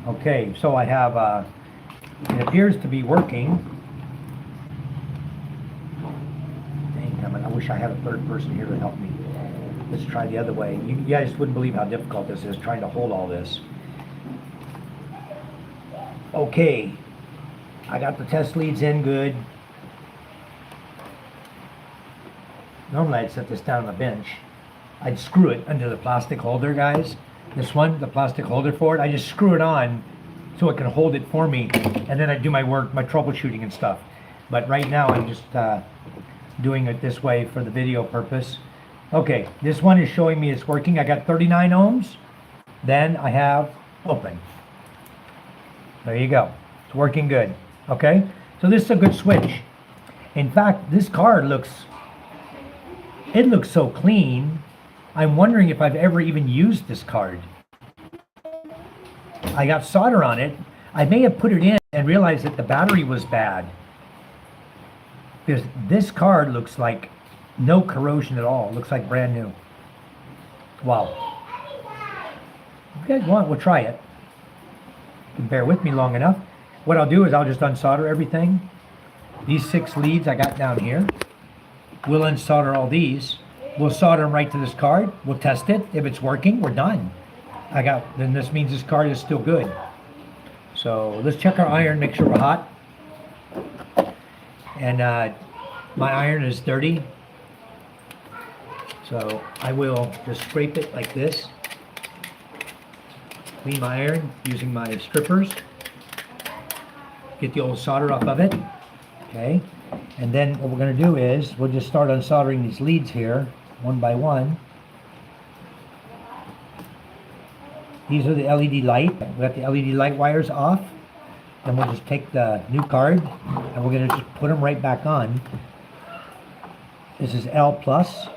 Okay, so I have, it appears to be working. I wish I had a third person here to help me. Let's try the other way. You guys wouldn't believe how difficult this is, trying to hold all this. Okay, I got the test leads in good. Normally I'd set this down on the bench. I'd screw it under the plastic holder, guys. This one, the plastic holder for it, I just screw it on so it can hold it for me, and then I do my work, my troubleshooting and stuff. But right now I'm just doing it this way for the video purpose. Okay, this one is showing me it's working. I got 39 ohms. Then I have open. There you go. It's working good. Okay, so this is a good switch. In fact, this card looks so clean. I'm wondering if I've ever even used this card. I got solder on it. I may have put it in and realized that the battery was bad. Because this card looks like no corrosion at all. It looks like brand new. Wow. If you guys want, we'll try it. You can bear with me long enough. What I'll do is I'll just unsolder everything. These 6 leads I got down here. We'll unsolder all these. We'll solder them right to this card. We'll test it. If it's working, we're done. Then this means this card is still good. So let's check our iron, make sure we're hot. And my iron is dirty, so I will just scrape it like this. Clean my iron using my strippers. Get the old solder off of it. Okay, and then what we're going to do is we'll just start unsoldering these leads here, one by one. These are the LED light. We got the LED light wires off. Then we'll just take the new card and we're going to just put them right back on. This is L plus.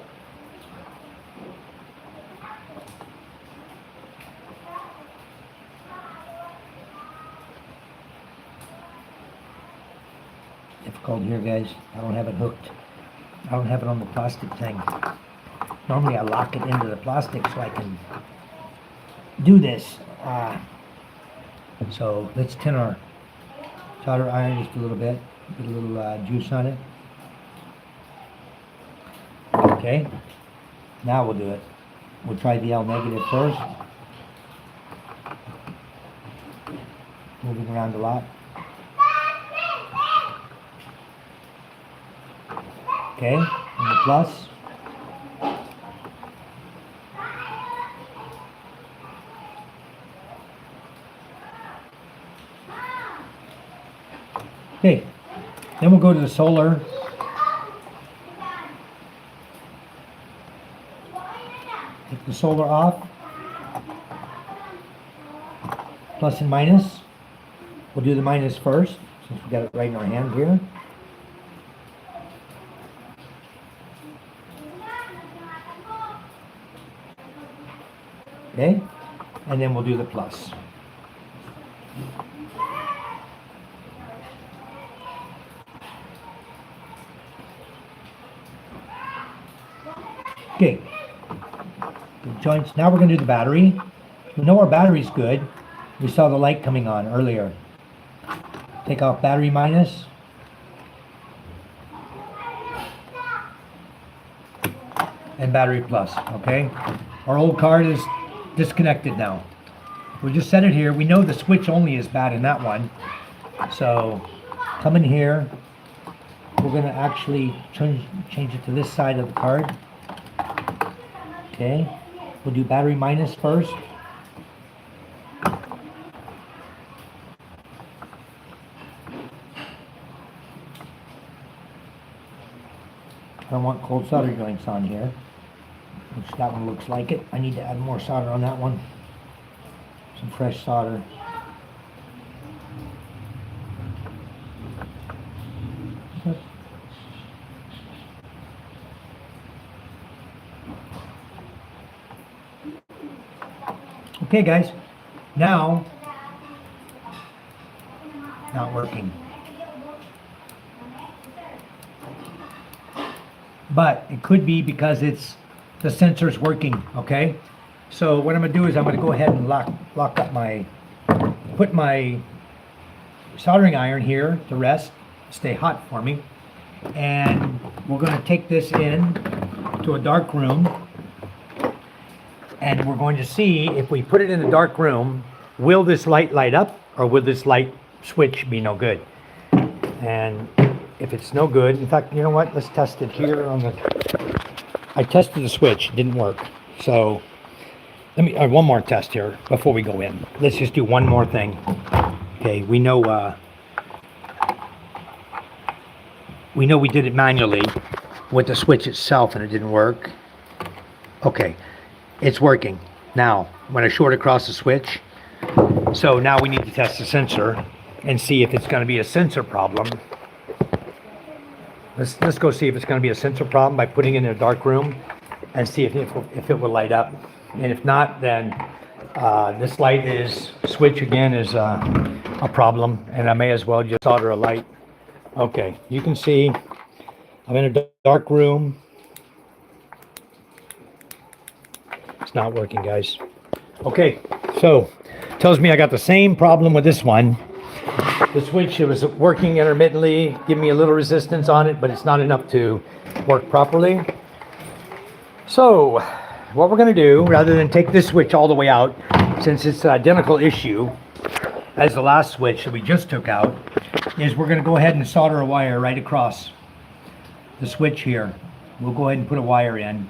Difficult here, guys. I don't have it hooked. I don't have it on the plastic thing. Normally I lock it into the plastic so I can do this. So let's tin our solder iron just a little bit, get a little juice on it. Okay, now we'll do it. We'll try the L negative first. Moving around a lot. Okay, and the plus. Okay, then we'll go to the solar. Take the solar off. Plus and minus. We'll do the minus first, since we got it right in our hand here. Okay, and then we'll do the plus. Okay, good joints. Now we're going to do the battery. We know our battery's good. We saw the light coming on earlier. Take off battery minus. And battery plus, okay? Our old card is disconnected now. We'll just set it here. We know the switch only is bad in that one. So come in here. We're going to actually change it to this side of the card. Okay, we'll do battery minus first. I don't want cold solder joints on here, which that one looks like it. I need to add more solder on that one. Some fresh solder. Okay guys, now, not working. But it could be because it's the sensor's working, okay? So what I'm gonna do is I'm gonna go ahead and lock up put my soldering iron here to rest, stay hot for me. And we're gonna take this in to a dark room. And we're going to see if we put it in a dark room, will this light light up or will this light switch be no good? And if it's no good, in fact, you know what? Let's test it here on the, I tested the switch, it didn't work. So let me, one more test here before we go in. Let's just do one more thing. Okay, we know we did it manually with the switch itself and it didn't work. Okay. It's working. Now, I'm going to short across the switch. So now we need to test the sensor and see if it's going to be a sensor problem. Let's go see if it's going to be a sensor problem by putting it in a dark room and see if it will light up. And if not, then this switch again is a problem, and I may as well just solder a light. Okay, you can see I'm in a dark room. It's not working, guys. Okay, so tells me I got the same problem with this one. The switch, it was working intermittently, giving me a little resistance on it, but it's not enough to work properly. So what we're going to do, rather than take this switch all the way out, since it's an identical issue as the last switch that we just took out, is we're going to go ahead and solder a wire right across the switch here. We'll go ahead and put a wire in,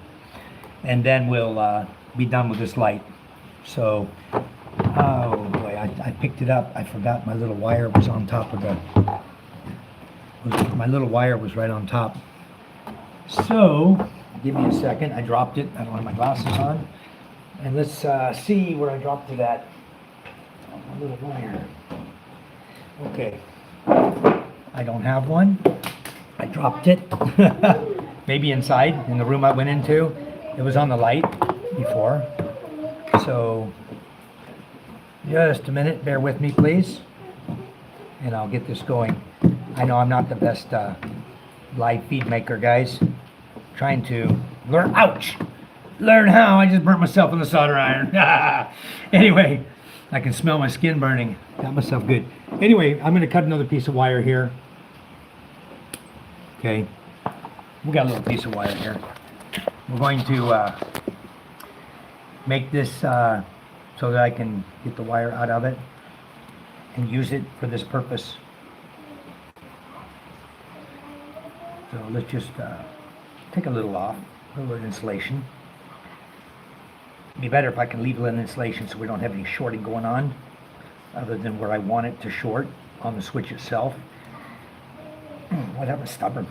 and then we'll be done with this light. So, oh boy, I picked it up. I forgot my little wire was on top of my little wire was right on top. So, give me a second. I dropped it. I don't have my glasses on. And let's see where I dropped it at. Oh, my little wire. Okay. I don't have one. I dropped it. Maybe inside in the room I went into. It was on the light before. So just a minute, bear with me please, and I'll get this going. I know I'm not the best live feed maker, guys. Trying to learn, ouch, learn how. I just burnt myself on the solder iron. Anyway, I can smell my skin burning. Got myself good. Anyway, I'm going to cut another piece of wire here. Okay, we got a little piece of wire here. We're going to make this so that I can get the wire out of it and use it for this purpose. So let's just take a little off, a little insulation. It'd be better if I can leave a little insulation so we don't have any shorting going on, other than where I want it to short on the switch itself. Whatever, stubborn.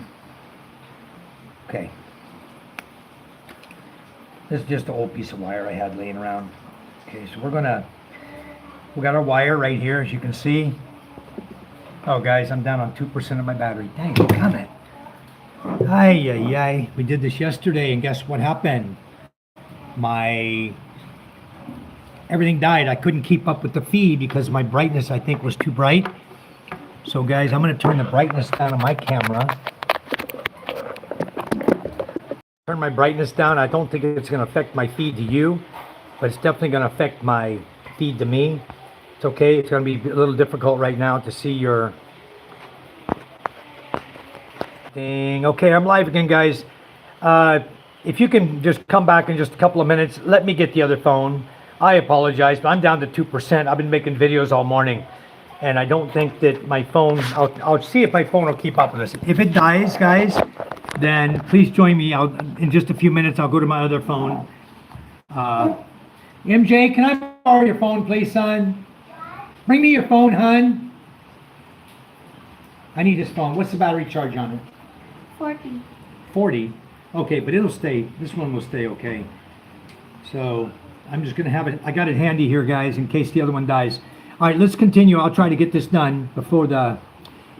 Okay. This is just an old piece of wire I had laying around. Okay, so we got our wire right here, as you can see. Oh, guys, I'm down on 2% of my battery. Dang, damn it. Ay, ay, ay. We did this yesterday, and guess what happened? Everything died. I couldn't keep up with the feed because my brightness, I think, was too bright. So, guys, I'm going to turn the brightness down on my camera. Turn my brightness down. I don't think it's going to affect my feed to you, but it's definitely going to affect my feed to me. It's okay. It's going to be a little difficult right now to see your thing. Okay, I'm live again, guys. If you can just come back in just a couple of minutes, let me get the other phone. I apologize, but I'm down to 2%. I've been making videos all morning, and I don't think that my phone, I'll see if my phone will keep up with this. If it dies, guys, then please join me. In just a few minutes, I'll go to my other phone. MJ, can I borrow your phone, please, son? Bring me your phone, hon. I need this phone. What's the battery charge on it? 40. 40? Okay, but it'll stay. This one will stay okay. So I'm just going to have it. I got it handy here, guys, in case the other one dies. All right, let's continue. I'll try to get this done before the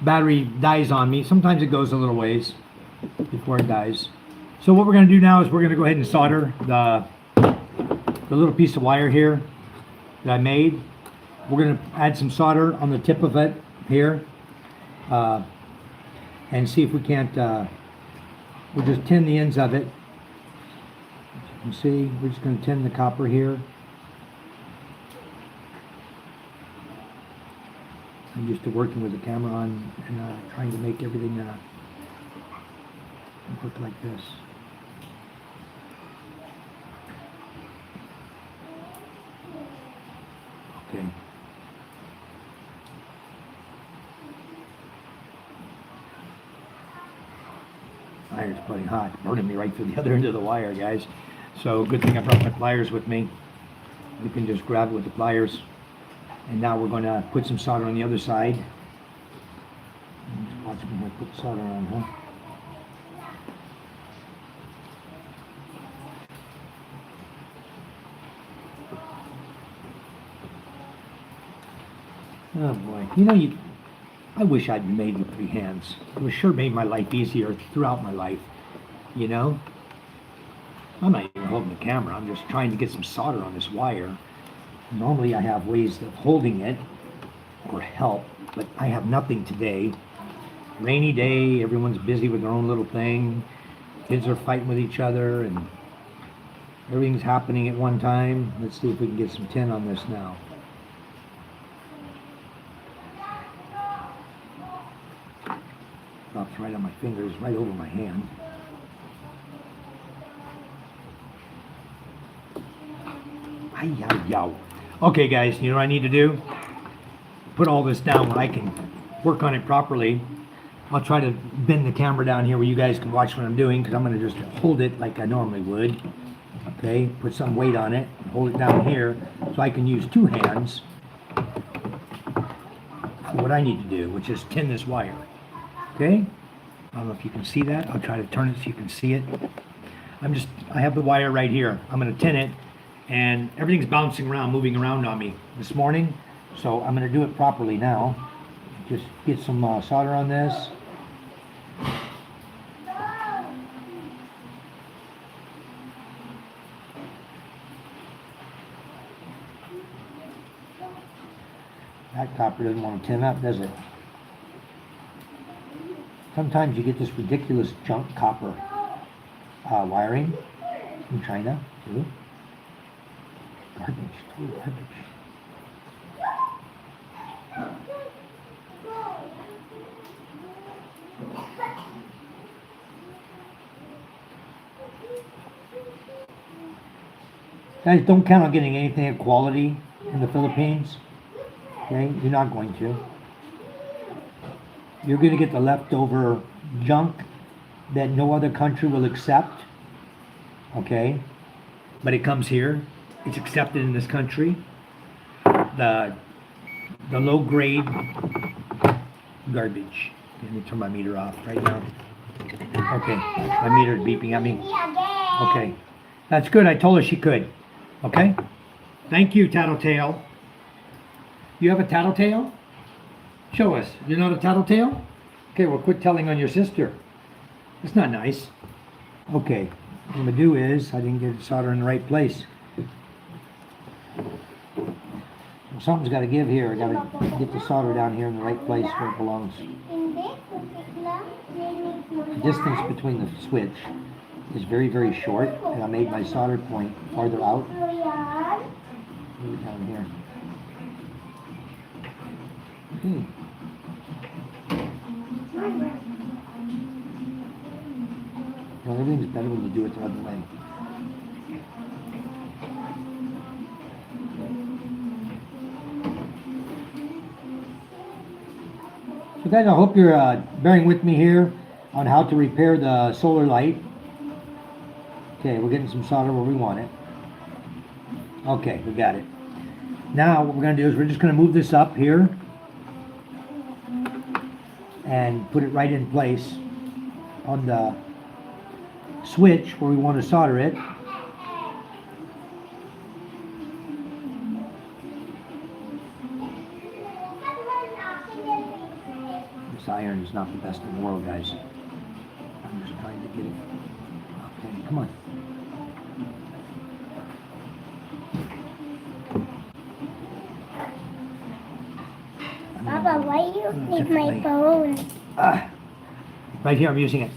battery dies on me. Sometimes it goes a little ways before it dies. So what we're going to do now is we're going to go ahead and solder the little piece of wire here that I made. We're going to add some solder on the tip of it here and see if we can't, we'll just tin the ends of it. As you can see, we're just going to tin the copper here. I'm used to working with the camera on and trying to make everything look like this. Okay. Iron's pretty hot, burning me right through the other end of the wire, guys. So good thing I brought my pliers with me. We can just grab it with the pliers. And now we're going to put some solder on the other side. Just watch me here, put solder on, huh? Oh boy, you know, I wish I'd made with 3 hands. It would sure made my life easier throughout my life, you know? I'm not even holding the camera, I'm just trying to get some solder on this wire. Normally I have ways of holding it or help, but I have nothing today. Rainy day, everyone's busy with their own little thing. Kids are fighting with each other and everything's happening at one time. Let's see if we can get some tin on this now. Drops right on my fingers, right over my hand. Ay-yow. Okay, guys, you know what I need to do? Put all this down where I can work on it properly. I'll try to bend the camera down here where you guys can watch what I'm doing, because I'm going to just hold it like I normally would. Okay, put some weight on it, hold it down here, so I can use 2 hands for what I need to do, which is tin this wire. Okay, I don't know if you can see that. I'll try to turn it so you can see it. I have the wire right here. I'm going to tin it, and everything's bouncing around, moving around on me this morning. So I'm going to do it properly now. Just get some solder on this. That copper doesn't want to tin up, does it? Sometimes you get this ridiculous junk copper wiring from China, too. Garbage, total garbage. Guys, don't count on getting anything of quality in the Philippines. Okay, you're not going to. You're going to get the leftover junk that no other country will accept. Okay? But it comes here. It's accepted in this country. The low grade garbage. Let me turn my meter off right now. Okay, my meter's beeping at me. Okay, that's good. I told her she could. Okay? Thank you, Tattletale. You have a tattletale? Show us. You're not a tattletale? Okay, well, quit telling on your sister. It's not nice. Okay, what I'm going to do is, I didn't get the solder in the right place. Well, something's got to give here. I got to get the solder down here in the right place where it belongs. The distance between the switch is very, very short, and I made my solder point farther out. Move it down here. Okay. Well, everything's better when you do it the other way. So guys, I hope you're bearing with me here on how to repair the solar light. Okay, we're getting some solder where we want it. Okay, we got it. Now what we're going to do is we're just going to move this up here and put it right in place on the switch where we want to solder it. This iron is not the best in the world, guys. I'm just trying to get it. Okay, come on. Papa, why do you need my phone? Right here, I'm using it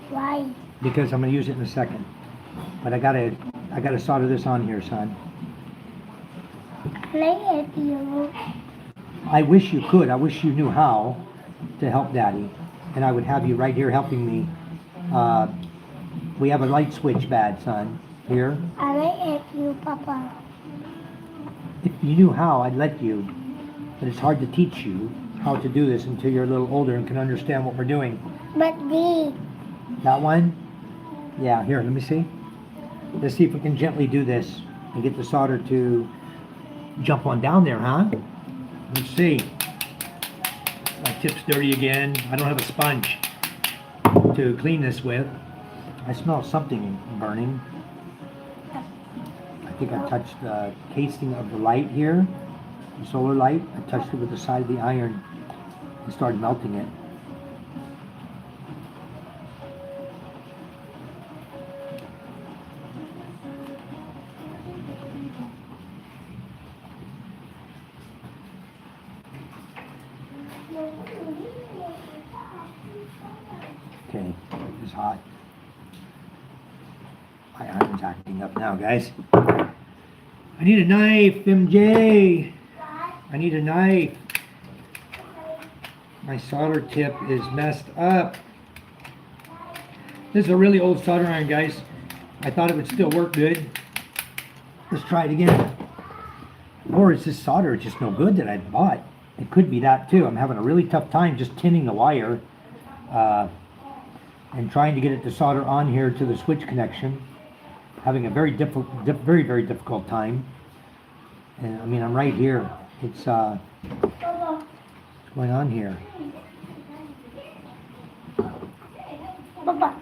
Why? because I'm going to use it in a second. But I gotta solder this on here, son. Can I help you? I wish you could. I wish you knew how to help Daddy, and I would have you right here helping me. We have a light switch bad, son. Here. I might help you, Papa. If you knew how, I'd let you. But it's hard to teach you how to do this until you're a little older and can understand what we're doing. But the That one? Yeah, here, let me see. Let's see if we can gently do this and get the solder to jump on down there, huh? Let's see. My tip's dirty again. I don't have a sponge to clean this with. I smell something burning. I think I touched the casing of the light here, the solar light. I touched it with the side of the iron and started melting it. Okay, it's hot. My iron's acting up now, guys. I need a knife, MJ. I need a knife. My solder tip is messed up. This is a really old solder iron, guys. I thought it would still work good. Let's try it again. Or is this solder just no good that I bought? It could be that too. I'm having a really tough time just tinning the wire and trying to get it to solder on here to the switch connection. Having a very very difficult time. And I mean, I'm right here. It's what's going on here? Papa.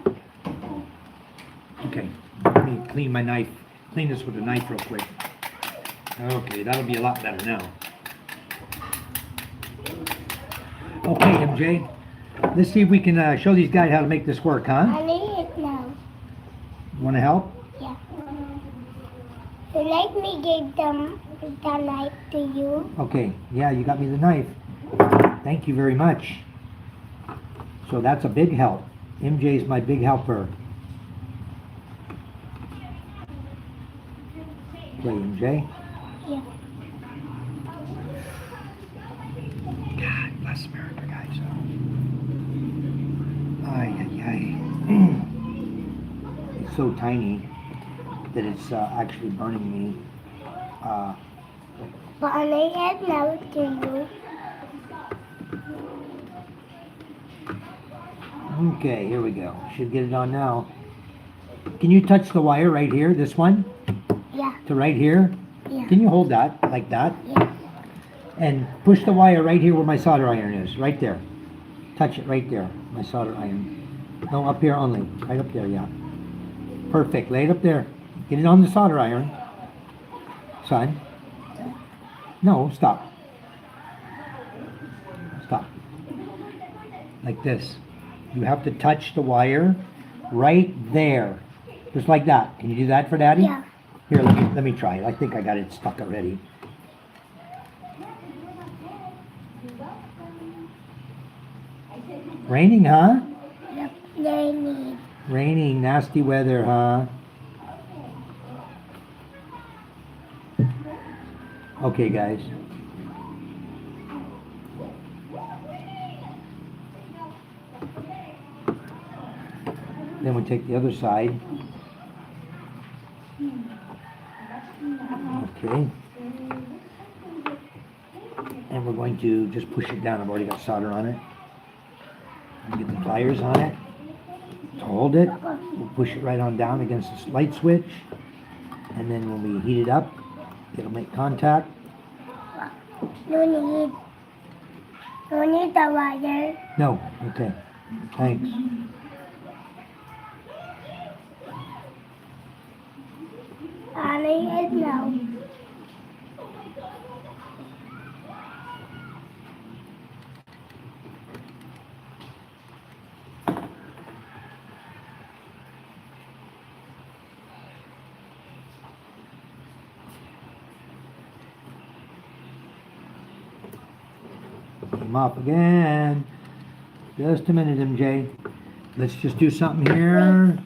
Okay, let me clean my knife. Clean this with a knife real quick. Okay, that'll be a lot better now. Okay, MJ. Let's see if we can show these guys how to make this work, huh? I need it now. Want to help? Yeah. So let me give them the knife to you. Okay, yeah, you got me the knife. Thank you very much. So that's a big help. MJ's my big helper. Okay, MJ. Yeah. God bless America, guys. Ay, ay, ay. It's so tiny that it's actually burning me. But I need it now to you. Okay, here we go. Should get it on now. Can you touch the wire right here, this one, Yeah. to right here? Yeah. Can you hold that, like that? Yeah. And push the wire right here where my solder iron is, right there. Touch it right there, my solder iron. No, up here only, right up there, yeah. Perfect, lay it up there. Get it on the solder iron. Son. No, stop. Stop. Like this. You have to touch the wire right there. Just like that. Can you do that for Daddy? Yeah. Here, let me try it. I think I got it stuck already. Raining, huh? Yep. They need. Raining, nasty weather, huh? Okay, guys. Then we take the other side. Okay. And we're going to just push it down. I've already got solder on it. Get the pliers on it. Hold it. We'll push it right on down against this light switch. And then when we heat it up, it'll make contact. No need. No need the wire. No. Okay. Thanks. I now. Came off again. Just a minute, MJ. Let's just do something here.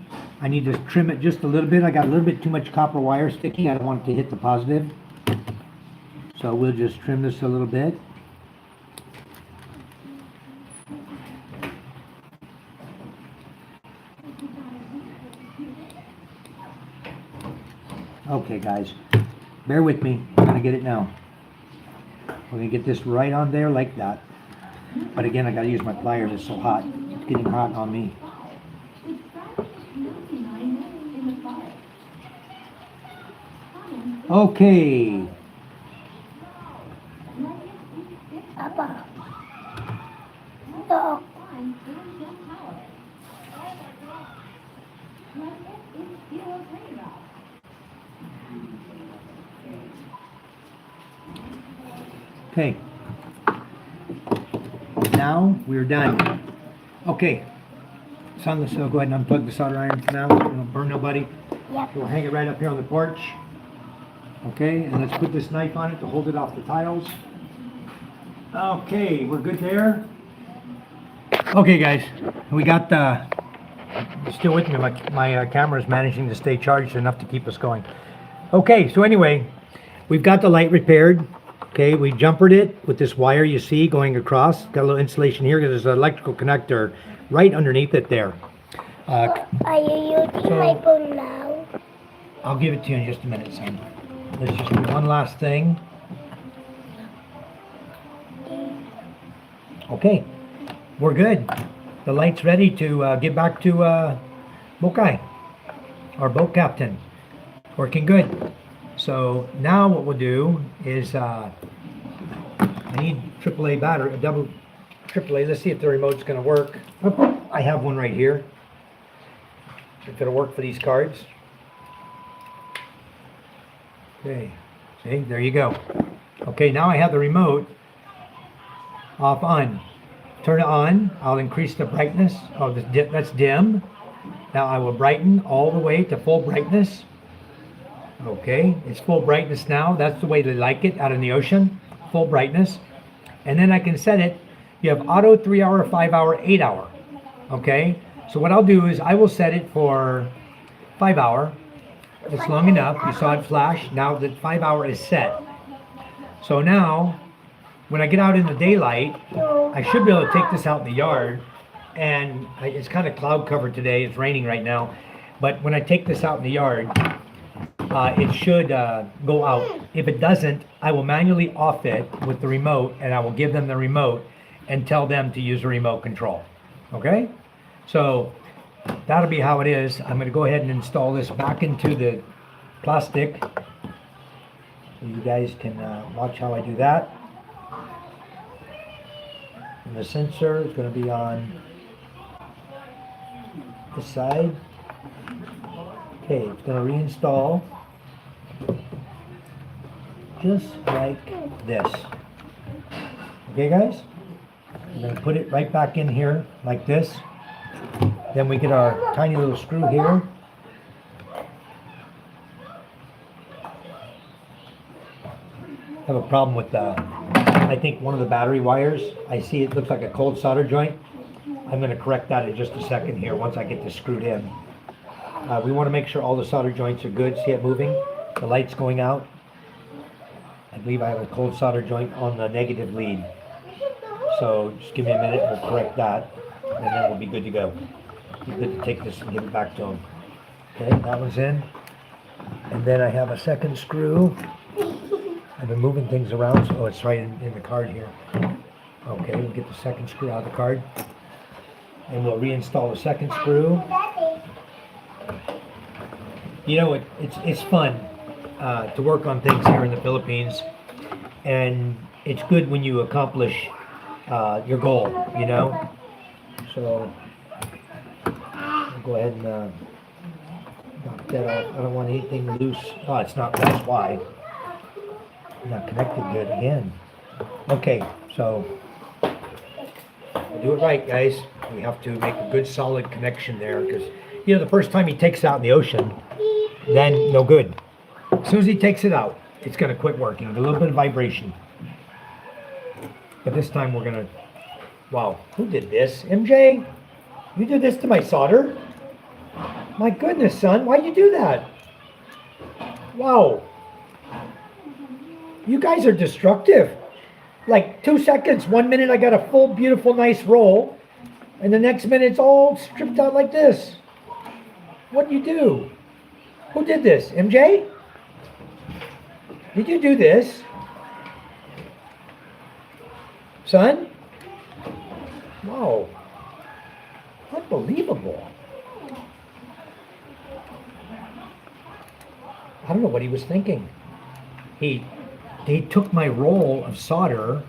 I need to trim it just a little bit. I got a little bit too much copper wire sticking. I don't want it to hit the positive. So we'll just trim this a little bit. Okay, guys. Bear with me. I'm going to get it now. We're going to get this right on there like that. But again, I got to use my pliers. It's so hot. It's getting hot on me. Okay. Papa. Ito. Okay. Now we're done. Okay. Son, let's go ahead and unplug the solder iron for now. Don't burn nobody. Yep. We'll hang it right up here on the porch. Okay, and let's put this knife on it to hold it off the tiles. Okay, we're good there. Okay, guys, we got still with me. My camera is managing to stay charged enough to keep us going. Okay, so anyway, we've got the light repaired. Okay, we jumpered it with this wire you see going across. Got a little insulation here. There's an electrical connector right underneath it there. Are you using my phone now? I'll give it to you in just a minute, son. Let's just do one last thing. Okay, we're good. The light's ready to get back to Bokai, our boat captain. Working good. So now what we'll do is I need AAA battery, a double AAA. Let's see if the remote's going to work. Oh, I have one right here. If it'll work for these cards. Okay, see, there you go. Okay, now I have the remote off on. Turn it on. I'll increase the brightness. Oh, that's dim. Now I will brighten all the way to full brightness. Okay, it's full brightness now. That's the way they like it out in the ocean. Full brightness. And then I can set it. You have auto 3 hour, 5 hour, 8 hour. Okay, so what I'll do is I will set it for 5 hour. It's long enough. You saw it flash. Now the 5 hour is set. So now, when I get out in the daylight, I should be able to take this out in the yard. And it's kind of cloud covered today. It's raining right now. But when I take this out in the yard, it should go out. If it doesn't, I will manually off it with the remote, and I will give them the remote and tell them to use the remote control. Okay? So that'll be how it is. I'm gonna go ahead and install this back into the plastic. So you guys can watch how I do that. And the sensor is gonna be on this side. Okay, it's gonna reinstall just like this. Okay guys? I'm gonna put it right back in here like this. Then we get our tiny little screw here. I have a problem with I think one of the battery wires. I see it looks like a cold solder joint. I'm gonna correct that in just a second here once I get this screwed in. We wanna make sure all the solder joints are good. See it moving? The light's going out. I believe I have a cold solder joint on the negative lead. So just give me a minute, we'll correct that, and then we'll be good to go. Be good to take this and give it back to him. Okay, that one's in. And then I have a second screw. I've been moving things around, so it's right in the card here. Okay, we'll get the second screw out of the card. And we'll reinstall the second screw. You know, it's fun to work on things here in the Philippines. And it's good when you accomplish your goal, you know? So, I'll go ahead and knock that off. I don't want anything loose. Oh, it's not, that's why. Not connected good again. Okay, so, we'll do it right, guys. We have to make a good solid connection there, because, you know, the first time he takes it out in the ocean, then no good. As soon as he takes it out, it's going to quit working. A little bit of vibration. But this time we're gonna, wow, who did this? MJ? You did this to my solder? My goodness, son, why'd you do that? Wow. You guys are destructive. Like 2 seconds, 1 minute I got a full, beautiful, nice roll, and the next minute it's all stripped out like this. What'd you do? Who did this? MJ? Did you do this? Son? Wow. Unbelievable. I don't know what he was thinking. He took my roll of solder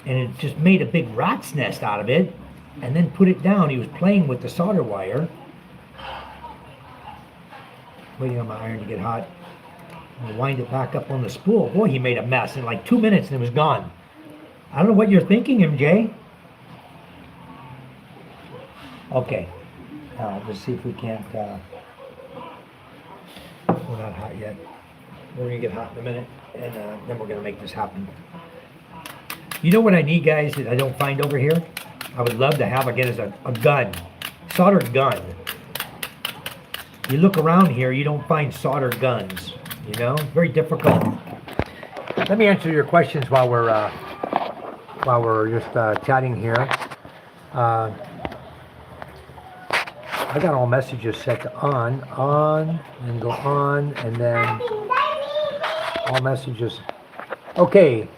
and it just made a big rat's nest out of it and then put it down. He was playing with the solder wire. Waiting on my iron to get hot. I'm gonna wind it back up on the spool. Boy, he made a mess in like 2 minutes and it was gone. I don't know what you're thinking, MJ. Okay. Let's see if we can't, we're not hot yet. We're gonna get hot in a minute, and then we're gonna make this happen. You know what I need, guys, that I don't find over here? I would love to have again is a gun. Soldered gun. You look around here, you don't find soldered guns. You know, very difficult. Let me answer your questions while we're just chatting here. I got all messages set to on, and go on, and then all messages. Okay,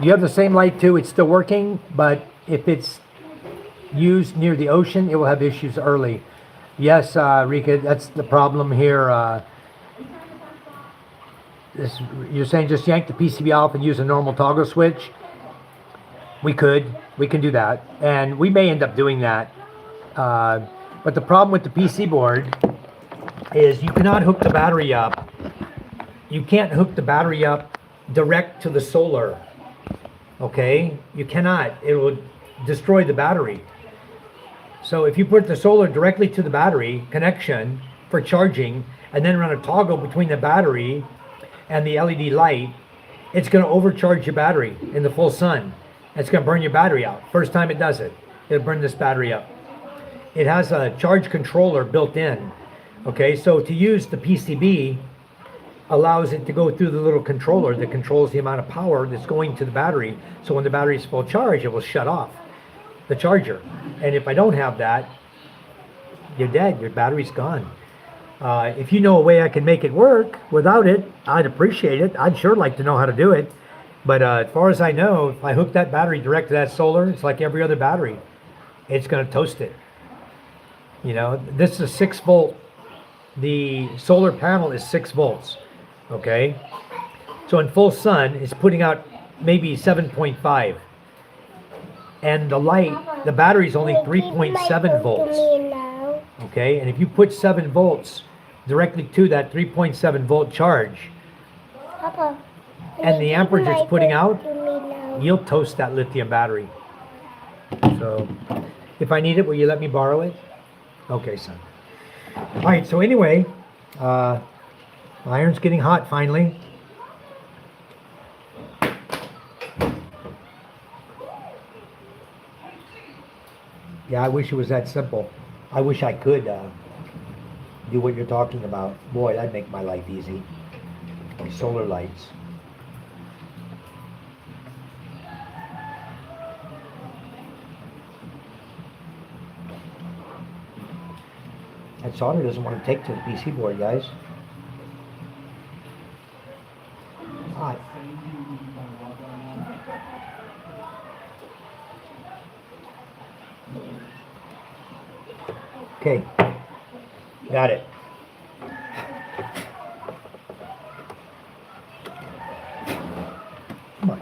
you have the same light too. It's still working, but if it's used near the ocean, it will have issues early. Yes, Rika, that's the problem here. You're saying just yank the PCB off and use a normal toggle switch? We can do that, and we may end up doing that. But the problem with the PC board is you cannot hook the battery up. You can't hook the battery up direct to the solar. Okay? You cannot. It will destroy the battery. So if you put the solar directly to the battery connection for charging and then run a toggle between the battery and the LED light, it's going to overcharge your battery in the full sun. It's going to burn your battery out. First time it does it, it'll burn this battery up. It has a charge controller built in. Okay, so to use the PCB allows it to go through the little controller that controls the amount of power that's going to the battery. So when the battery is full charge, it will shut off the charger. And if I don't have that, you're dead. Your battery's gone. If you know a way I can make it work without it, I'd appreciate it. I'd sure like to know how to do it. But as far as I know, if I hook that battery direct to that solar, it's like every other battery. It's going to toast it. You know, this is a 6 volt. The solar panel is 6 volts. Okay. So in full sun, it's putting out maybe 7.5. And the light, the battery is only Wait, give 3.7 my phone volts. to me now. Okay. And if you put 7 volts directly to that 3.7 volt charge, Papa, and the give amperage my it's putting phone out, to me now. you'll toast that lithium battery. So if I need it, will you let me borrow it? Okay, son. All right, so anyway, iron's getting hot finally. Yeah, I wish it was that simple. I wish I could do what you're talking about. Boy, that'd make my life easy. Solar lights. That solder doesn't want to take to the PC board, guys. Hot. Okay, got it. Come on.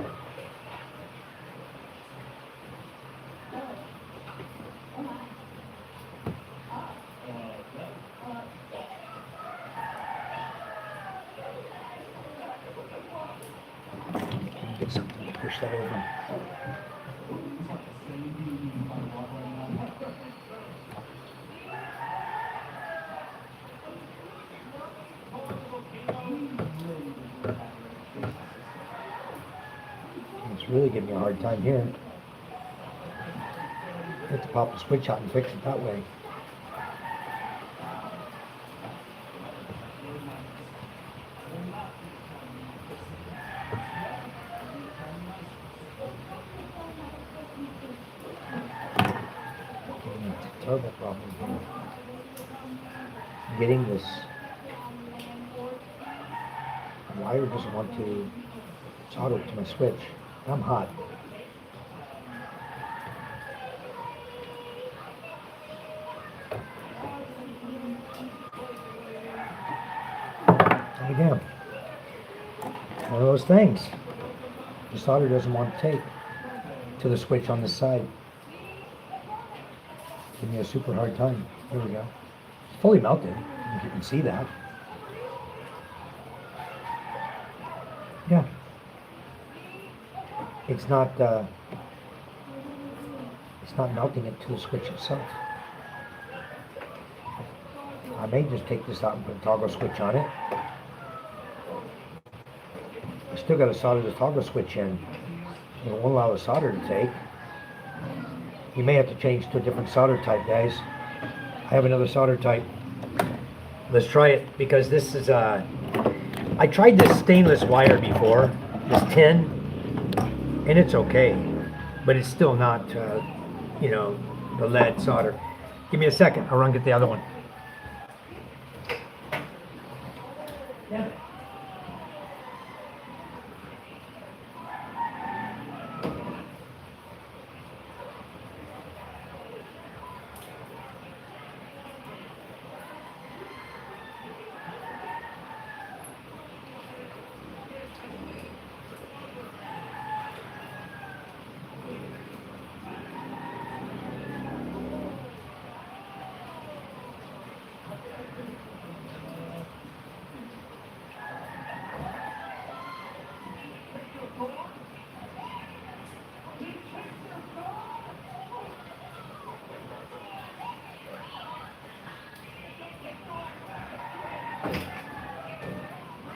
Get something to push that over. It's really giving me a hard time here. I have to pop the switch out and fix it that way. Terrible problem here. Getting this wire doesn't want to solder to my switch. I'm hot. And again, one of those things. The solder doesn't want to take to the switch on this side. Give me a super hard time. Here we go. It's fully melted. If you can see that. Yeah. It's not melting it to the switch itself. I may just take this out and put a toggle switch on it. I still got to solder the toggle switch in. It won't allow the solder to take. You may have to change to a different solder type, guys. I have another solder type. Let's try it, because this is I tried this stainless wire before, this tin, and it's okay, but it's still not, you know, the lead solder. Give me a second, I'll run and get the other one. Yeah.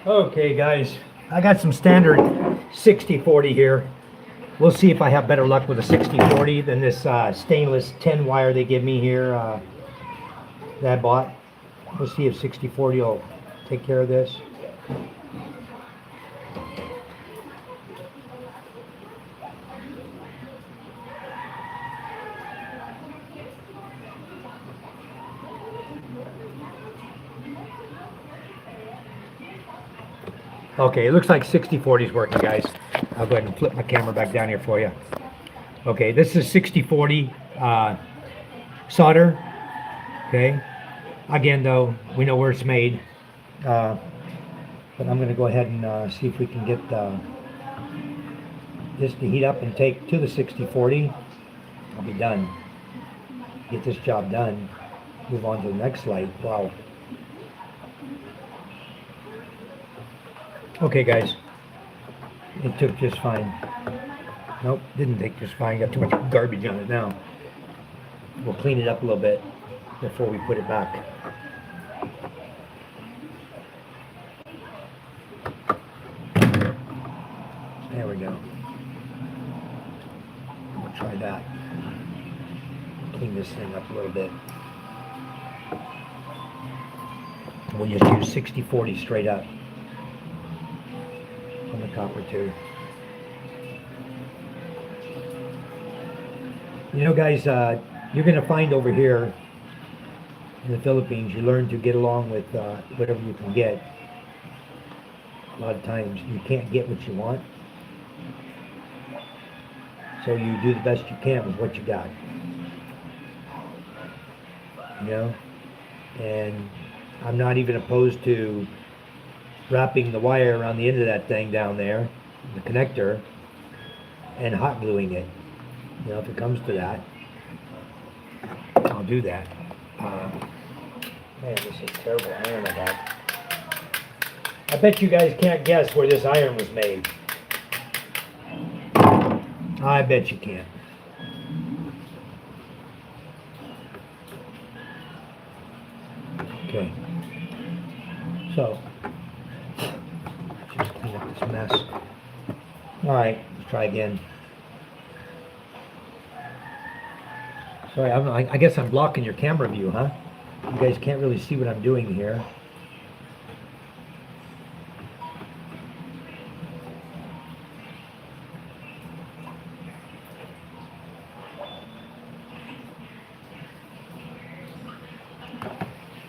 Okay guys, I got some standard 60/40 here. We'll see if I have better luck with a 60/40 than this stainless tin wire they give me here that I bought. We'll see if 60/40 will take care of this. Okay, it looks like 60/40 is working, guys. I'll go ahead and flip my camera back down here for you. Okay, this is 60/40 solder. Okay. Again, though, we know where it's made. But I'm going to go ahead and see if we can get this to heat up and take to the 60/40. I'll be done. Get this job done. Move on to the next light. Wow. Okay, guys. It took just fine. Nope, didn't take just fine. Got too much garbage on it now. We'll clean it up a little bit before we put it back. There we go. We'll try that. Clean this thing up a little bit. We'll just use 60/40 straight up on the copper tube. You know, guys, you're going to find over here in the Philippines, you learn to get along with whatever you can get. A lot of times you can't get what you want. So you do the best you can with what you got. You know? And I'm not even opposed to wrapping the wire around the end of that thing down there, the connector, and hot gluing it. You know, if it comes to that, I'll do that. Man, this is terrible iron I got. I bet you guys can't guess where this iron was made. I bet you can't. Okay. So, just clean up this mess. Alright, let's try again. Sorry, I guess I'm blocking your camera view, huh? You guys can't really see what I'm doing here.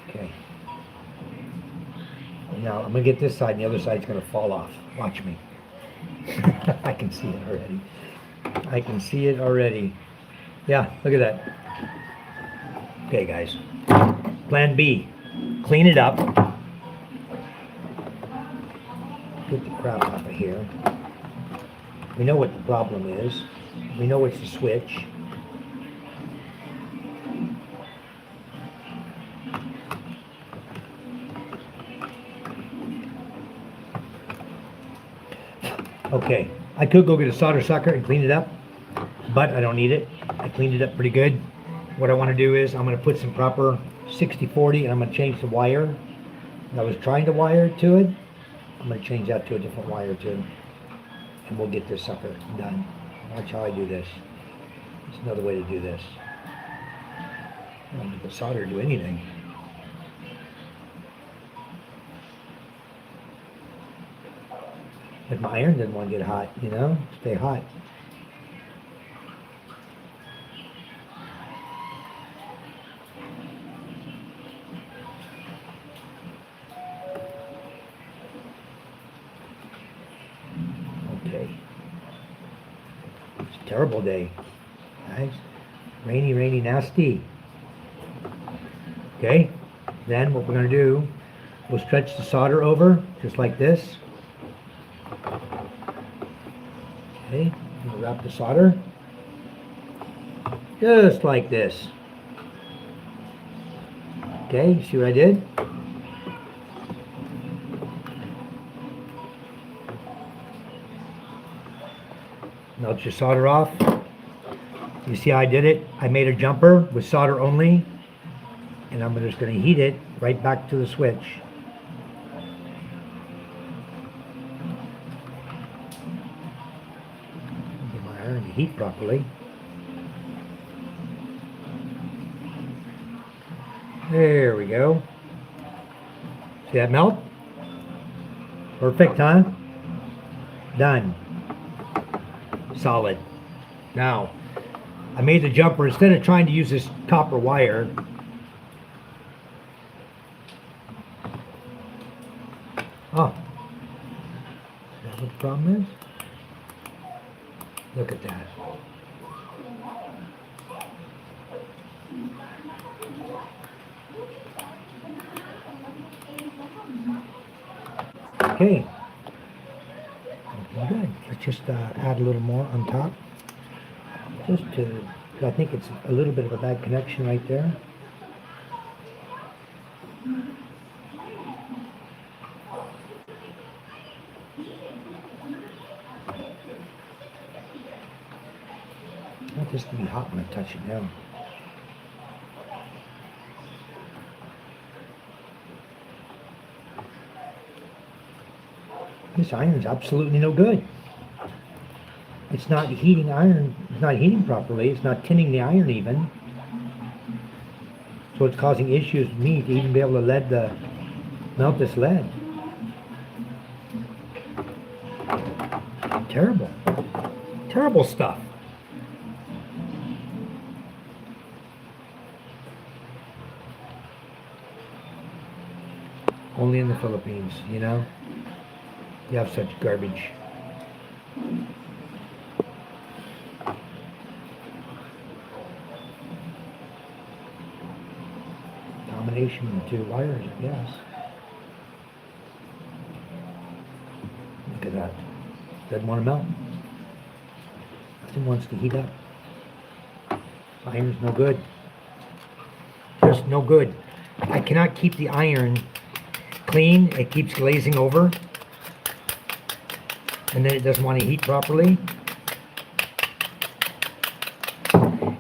Okay. Now I'm going to get this side and the other side's going to fall off. Watch me. I can see it already. I can see it already. Yeah, look at that. Okay, guys. Plan B. Clean it up. Get the crap off of here. We know what the problem is. We know it's the switch. Okay, I could go get a solder sucker and clean it up, but I don't need it. I cleaned it up pretty good. What I want to do is I'm going to put some proper 60/40 and I'm going to change the wire. I was trying to wire to it. I'm going to change that to a different wire too. And we'll get this sucker done. Watch how I do this. There's another way to do this. I don't need the solder to do anything. But my iron doesn't want to get hot, you know? Stay hot. Okay. It's a terrible day, guys. Rainy, rainy, nasty. Okay. Then what we're going to do, we'll stretch the solder over, just like this. Okay, we'll wrap the solder just like this. Okay, see what I did? Melt your solder off. You see how I did it? I made a jumper with solder only, and I'm just going to heat it right back to the switch. To heat properly. There we go. See that melt? Perfect, huh? Done. Solid. Now, I made the jumper instead of trying to use this copper wire. Oh. Is that what the problem is? Look at that. Okay. Good. Let's just add a little more on top. Just to, I think it's a little bit of a bad connection right there. I want this to be hot when I touch it down. This iron's absolutely no good. It's not heating iron, it's not heating properly, it's not tinning the iron even. So it's causing issues with me to even be able to melt this lead. Terrible. Terrible stuff. Only in the Philippines, you know? You have such garbage. Combination of the two wires, I guess. Look at that. Doesn't want to melt. Nothing wants to heat up. Iron's no good. Just no good. I cannot keep the iron clean. It keeps glazing over. And then it doesn't want to heat properly.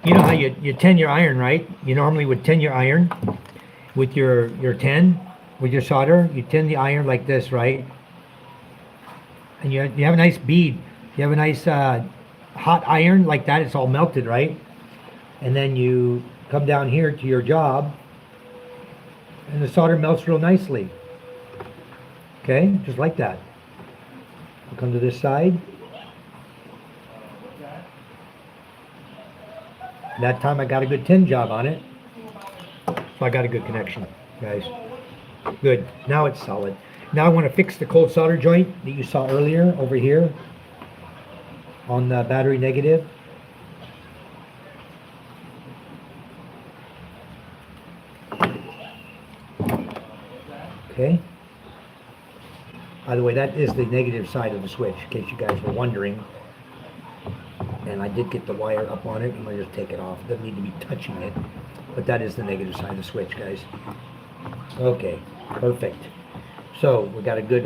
You know how you tin your iron, right? You normally would tin your iron with your tin, with your solder. You tin the iron like this, right? And you have a nice bead. You have a nice hot iron like that. It's all melted, right? And then you come down here to your job and the solder melts real nicely. Okay, just like that. I'll come to this side. That time I got a good tin job on it. So I got a good connection, guys. Good. Now it's solid. Now I want to fix the cold solder joint that you saw earlier over here on the battery negative. Okay. By the way, that is the negative side of the switch, in case you guys were wondering. And I did get the wire up on it. I'm going to just take it off. It doesn't need to be touching it. But that is the negative side of the switch, guys. Okay, perfect. So we got a good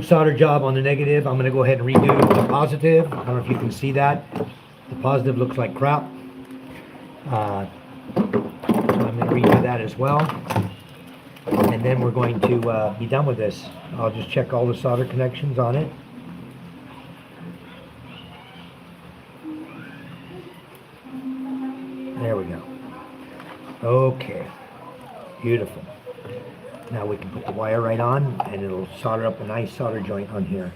solder job on the negative. I'm going to go ahead and redo the positive. I don't know if you can see that. The positive looks like crap. So I'm going to redo that as well. And then we're going to be done with this. I'll just check all the solder connections on it. There we go. Okay. Beautiful. Now we can put the wire right on and it'll solder up a nice solder joint on here.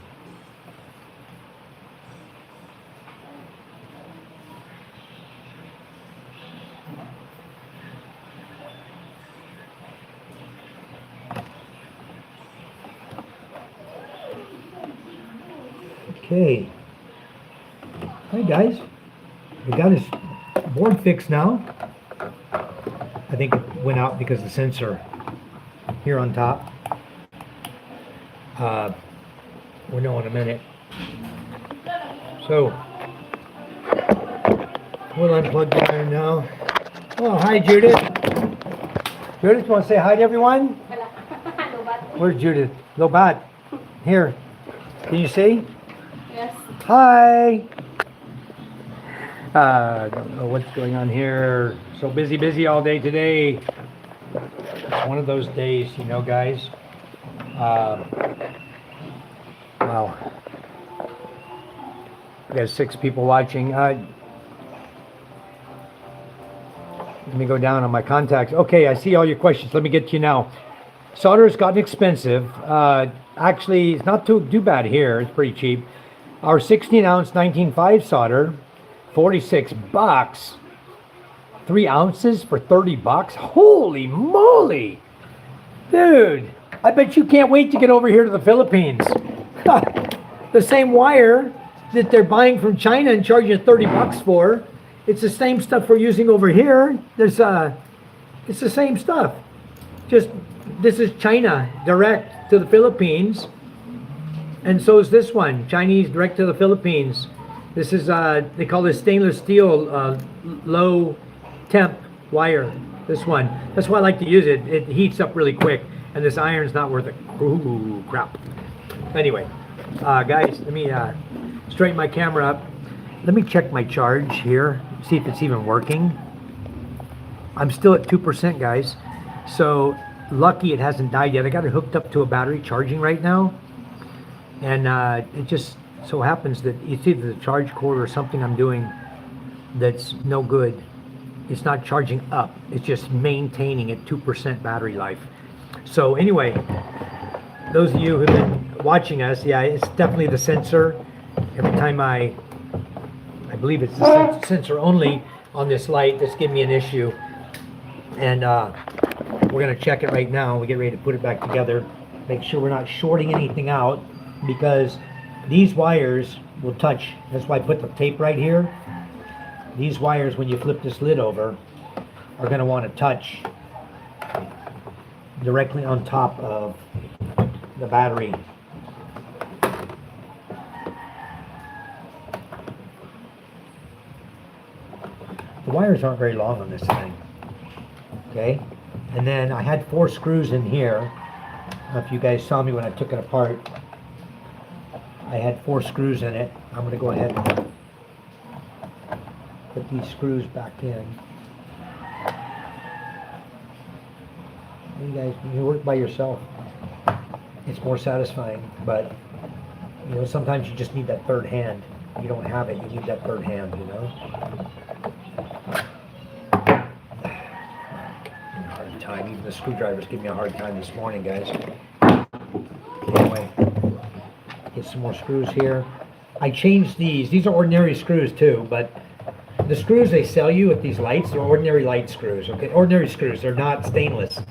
Okay. Hi guys. We got his board fixed now. I think it went out because the sensor here on top. We'll know in a minute. So we'll unplug the iron now. Oh, hi Judith. Judith, you want to say hi to everyone? Where's Judith? Lobat. Here. Can you see? Yes. Hi. I don't know what's going on here. So busy all day today. It's one of those days, you know, guys. Wow. We got 6 people watching. Let me go down on my contacts. Okay, I see all your questions. Let me get to you now. Solder has gotten expensive. Actually, it's not too bad here. It's pretty cheap. Our 16-ounce 19.5 solder, $46. 3 ounces for $30. Holy moly! Dude, I bet you can't wait to get over here to the Philippines. The same wire that they're buying from China and charging you $30 for, it's the same stuff we're using over here. It's the same stuff. Just this is China direct to the Philippines, and so is this one, Chinese direct to the Philippines. This is they call this stainless steel low temp wire. This one. That's why I like to use it. It heats up really quick, and this iron's not worth it. Ooh, crap. Anyway, guys, let me straighten my camera up. Let me check my charge here, see if it's even working. I'm still at 2%, guys. So lucky it hasn't died yet. I got it hooked up to a battery charging right now, and it just so happens that it's either the charge cord or something I'm doing that's no good. It's not charging up. It's just maintaining at 2% battery life. So anyway, those of you who've been watching us, yeah, it's definitely the sensor. Every time I believe it's the sensor only on this light that's giving me an issue. And we're gonna check it right now. We get ready to put it back together. Make sure we're not shorting anything out, because these wires will touch. That's why I put the tape right here. These wires, when you flip this lid over, are gonna want to touch directly on top of the battery. The wires aren't very long on this thing. Okay, and then I had 4 screws in here. I don't know if you guys saw me when I took it apart. I had 4 screws in it. I'm going to go ahead and put these screws back in. You guys, you work by yourself. It's more satisfying, but you know, sometimes you just need that third hand. You don't have it, you need that third hand, you know. Hard time. Even the screwdrivers give me a hard time this morning, guys. Anyway, get some more screws here. I changed these. These are ordinary screws too, but the screws they sell you at these lights are ordinary light screws. Okay, ordinary screws. They're not stainless.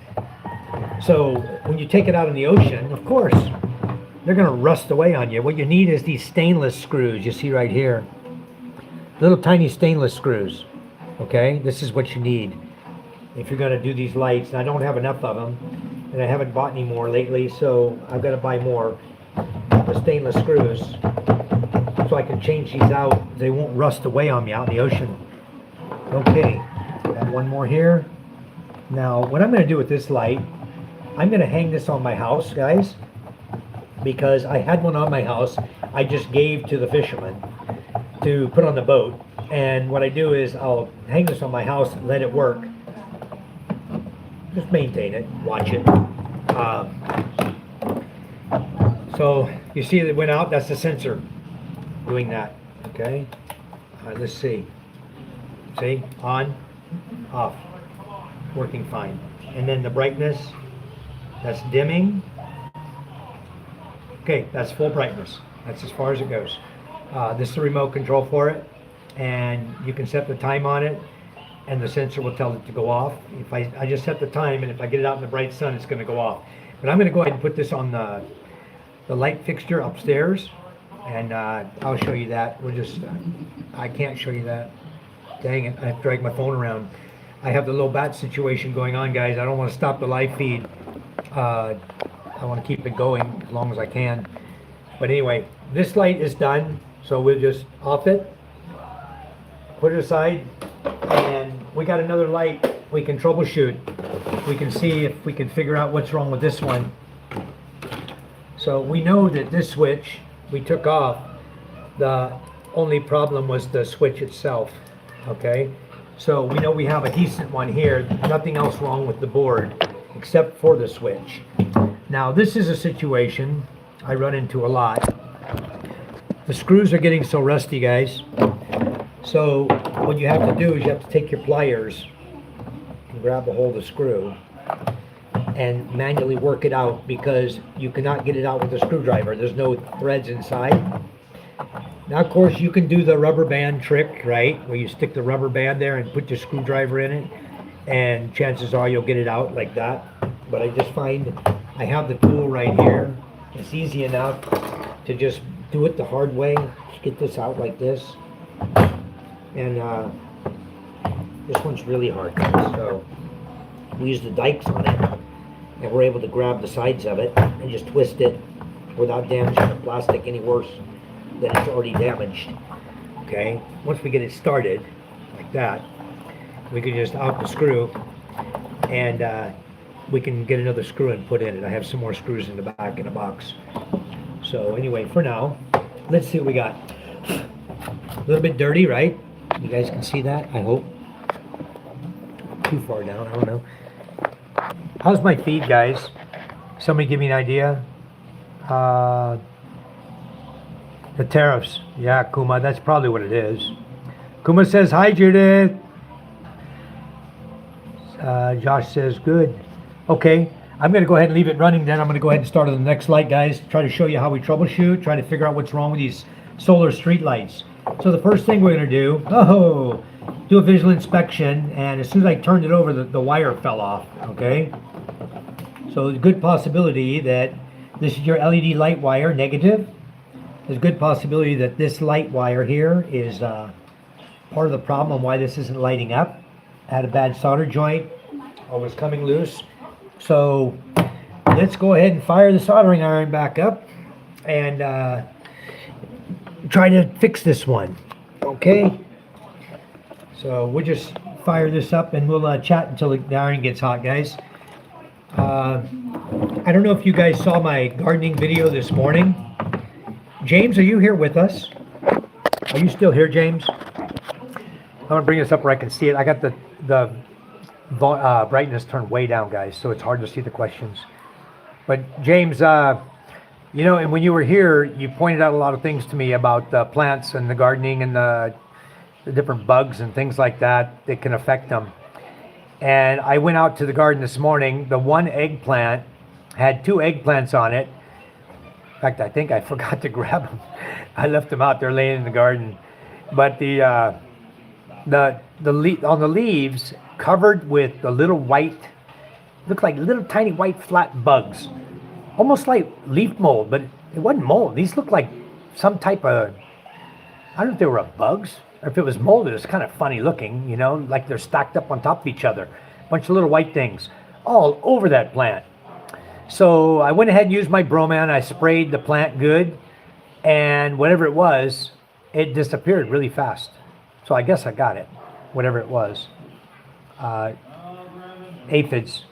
So when you take it out in the ocean, of course, they're going to rust away on you. What you need is these stainless screws you see right here. Little tiny stainless screws. Okay, this is what you need if you're going to do these lights. And I don't have enough of them, and I haven't bought any more lately, so I've got to buy more the stainless screws so I can change these out. They won't rust away on me out in the ocean. Okay, got one more here. Now, what I'm going to do with this light, I'm going to hang this on my house, guys, because I had one on my house I just gave to the fisherman to put on the boat. And what I do is I'll hang this on my house and let it work. Just maintain it, watch it. So you see it went out, that's the sensor doing that, okay? Let's see. See, on, off, working fine. And then the brightness, that's dimming. Okay, that's full brightness. That's as far as it goes. This is the remote control for it, and you can set the time on it, and the sensor will tell it to go off. If I just set the time, and if I get it out in the bright sun, it's going to go off. But I'm going to go ahead and put this on the light fixture upstairs, and I'll show you that. We'll just, I can't show you that. Dang it, I have to drag my phone around. I have the low bat situation going on, guys. I don't want to stop the live feed. I want to keep it going as long as I can. But anyway, this light is done, so we'll just off it, put it aside, and we got another light we can troubleshoot. We can see if we can figure out what's wrong with this one. So we know that this switch we took off, the only problem was the switch itself. Okay, so we know we have a decent one here, nothing else wrong with the board except for the switch. Now this is a situation I run into a lot. The screws are getting so rusty, guys. So what you have to do is you have to take your pliers and grab a hold of the screw and manually work it out, because you cannot get it out with a screwdriver. There's no threads inside. Now, of course, you can do the rubber band trick, right? Where you stick the rubber band there and put your screwdriver in it, and chances are you'll get it out like that. But I just find I have the tool right here. It's easy enough to just do it the hard way. Just get this out like this. And this one's really hard, guys. So we use the dikes on it. and we're able to grab the sides of it and just twist it without damaging the plastic any worse than it's already damaged. Okay, once we get it started like that, we can just out the screw, and we can get another screw and put in it. I have some more screws in the back in the box. So anyway, for now, let's see what we got. A little bit dirty, right? You guys can see that, I hope. Too far down, I don't know. How's my feed, guys? Somebody give me an idea. The tariffs. Yeah, Kuma, that's probably what it is. Kuma says, hi, Judith. Josh says, good. Okay, I'm going to go ahead and leave it running then. I'm going to go ahead and start on the next light, guys. Try to show you how we troubleshoot, try to figure out what's wrong with these solar street lights. So the first thing we're going to do a visual inspection, and as soon as I turned it over, the wire fell off, okay? So there's a good possibility that this is your LED light wire, negative. There's a good possibility that this light wire here is part of the problem on why this isn't lighting up. Had a bad solder joint or was coming loose. So let's go ahead and fire the soldering iron back up and try to fix this one. Okay? So we'll just fire this up and we'll chat until the iron gets hot, guys. I don't know if you guys saw my gardening video this morning. James, are you here with us? Are you still here, James? I'm gonna bring this up where I can see it. I got the brightness turned way down, guys, so it's hard to see the questions. But James, you know, and when you were here, you pointed out a lot of things to me about the plants and the gardening and the different bugs and things like that that can affect them. And I went out to the garden this morning. The one eggplant had 2 eggplants on it. In fact, I think I forgot to grab them. I left them out there laying in the garden. But on the leaves, covered with the little white, looked like little tiny white flat bugs, almost like leaf mold, but it wasn't mold. These looked like some type of, I don't know if they were bugs or if it was mold. It was kind of funny looking, you know, like they're stacked up on top of each other. A bunch of little white things all over that plant. So I went ahead and used my Broman. I sprayed the plant good, and whatever it was, it disappeared really fast. So I guess I got it, whatever it was. Aphids,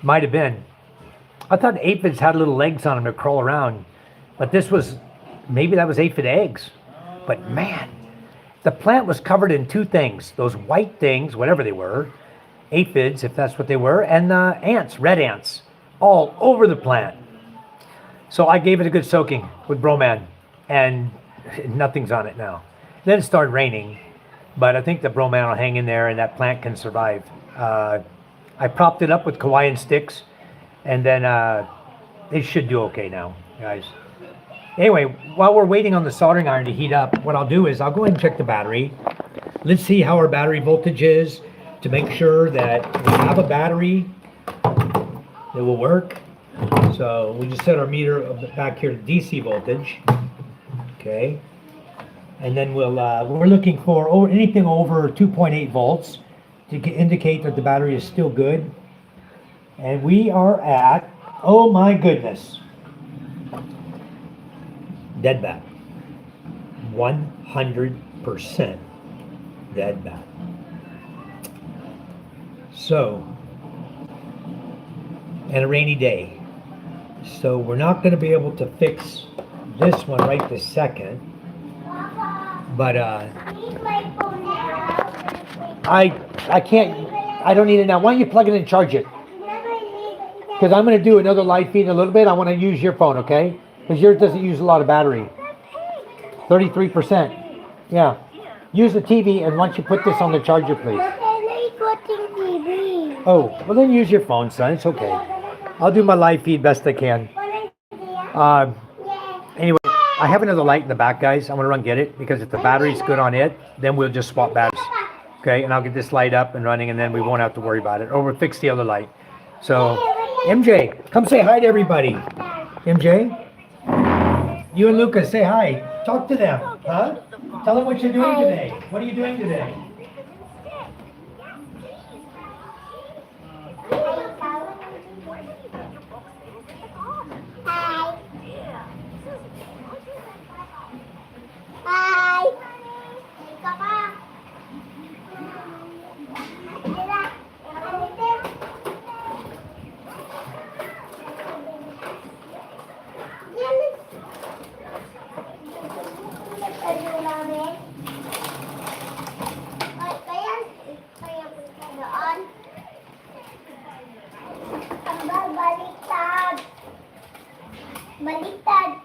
might have been. I thought aphids had little legs on them to crawl around, but this was, maybe that was aphid eggs. But man, the plant was covered in 2 things, those white things, whatever they were, aphids, if that's what they were, and the ants, red ants, all over the plant. So I gave it a good soaking with Broman, and nothing's on it now. Then it started raining, but I think the Broman will hang in there and that plant can survive. I propped it up with Hawaiian sticks, and then it should do okay now, guys. Anyway, while we're waiting on the soldering iron to heat up, what I'll do is I'll go ahead and check the battery. Let's see how our battery voltage is to make sure that we have a battery that will work. So we just set our meter back here to DC voltage. Okay. And then we're looking for anything over 2.8 volts to indicate that the battery is still good. And we are at, oh my goodness, dead bat. 100% dead bat. So, and a rainy day. So we're not going to be able to fix this one right this second. But I can't, I don't need it now. Why don't you plug it in and charge it? Because I'm going to do another live feed in a little bit. I want to use your phone, okay? Because yours doesn't use a lot of battery. 33%. Yeah. Use the TV, and once you put this on the charger, please. Oh, well then use your phone, son. It's okay. I'll do my live feed best I can. Anyway, I have another light in the back, guys. I'm going to run get it, because if the battery's good on it, then we'll just swap batteries. Okay, and I'll get this light up and running, and then we won't have to worry about it. Or we'll fix the other light. So, MJ, come say hi to everybody. MJ? You and Lucas, say hi. Talk to them, huh? Tell them what you're doing today. What are you doing today? Baliktad.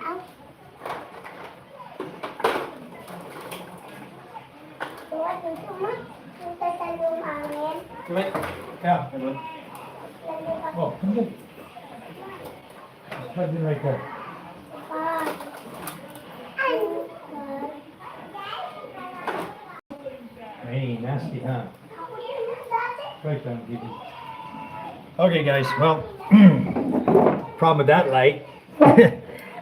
Ang... Tuwa dito mo. Punta sa lumangin. Right? Yeah. Lalabas Oh, come on. It's plugged in right there. pa. Ay! Hey, nasty, huh? Ako yun na dati. Right down, Gigi. Okay, guys. Well, problem with that light,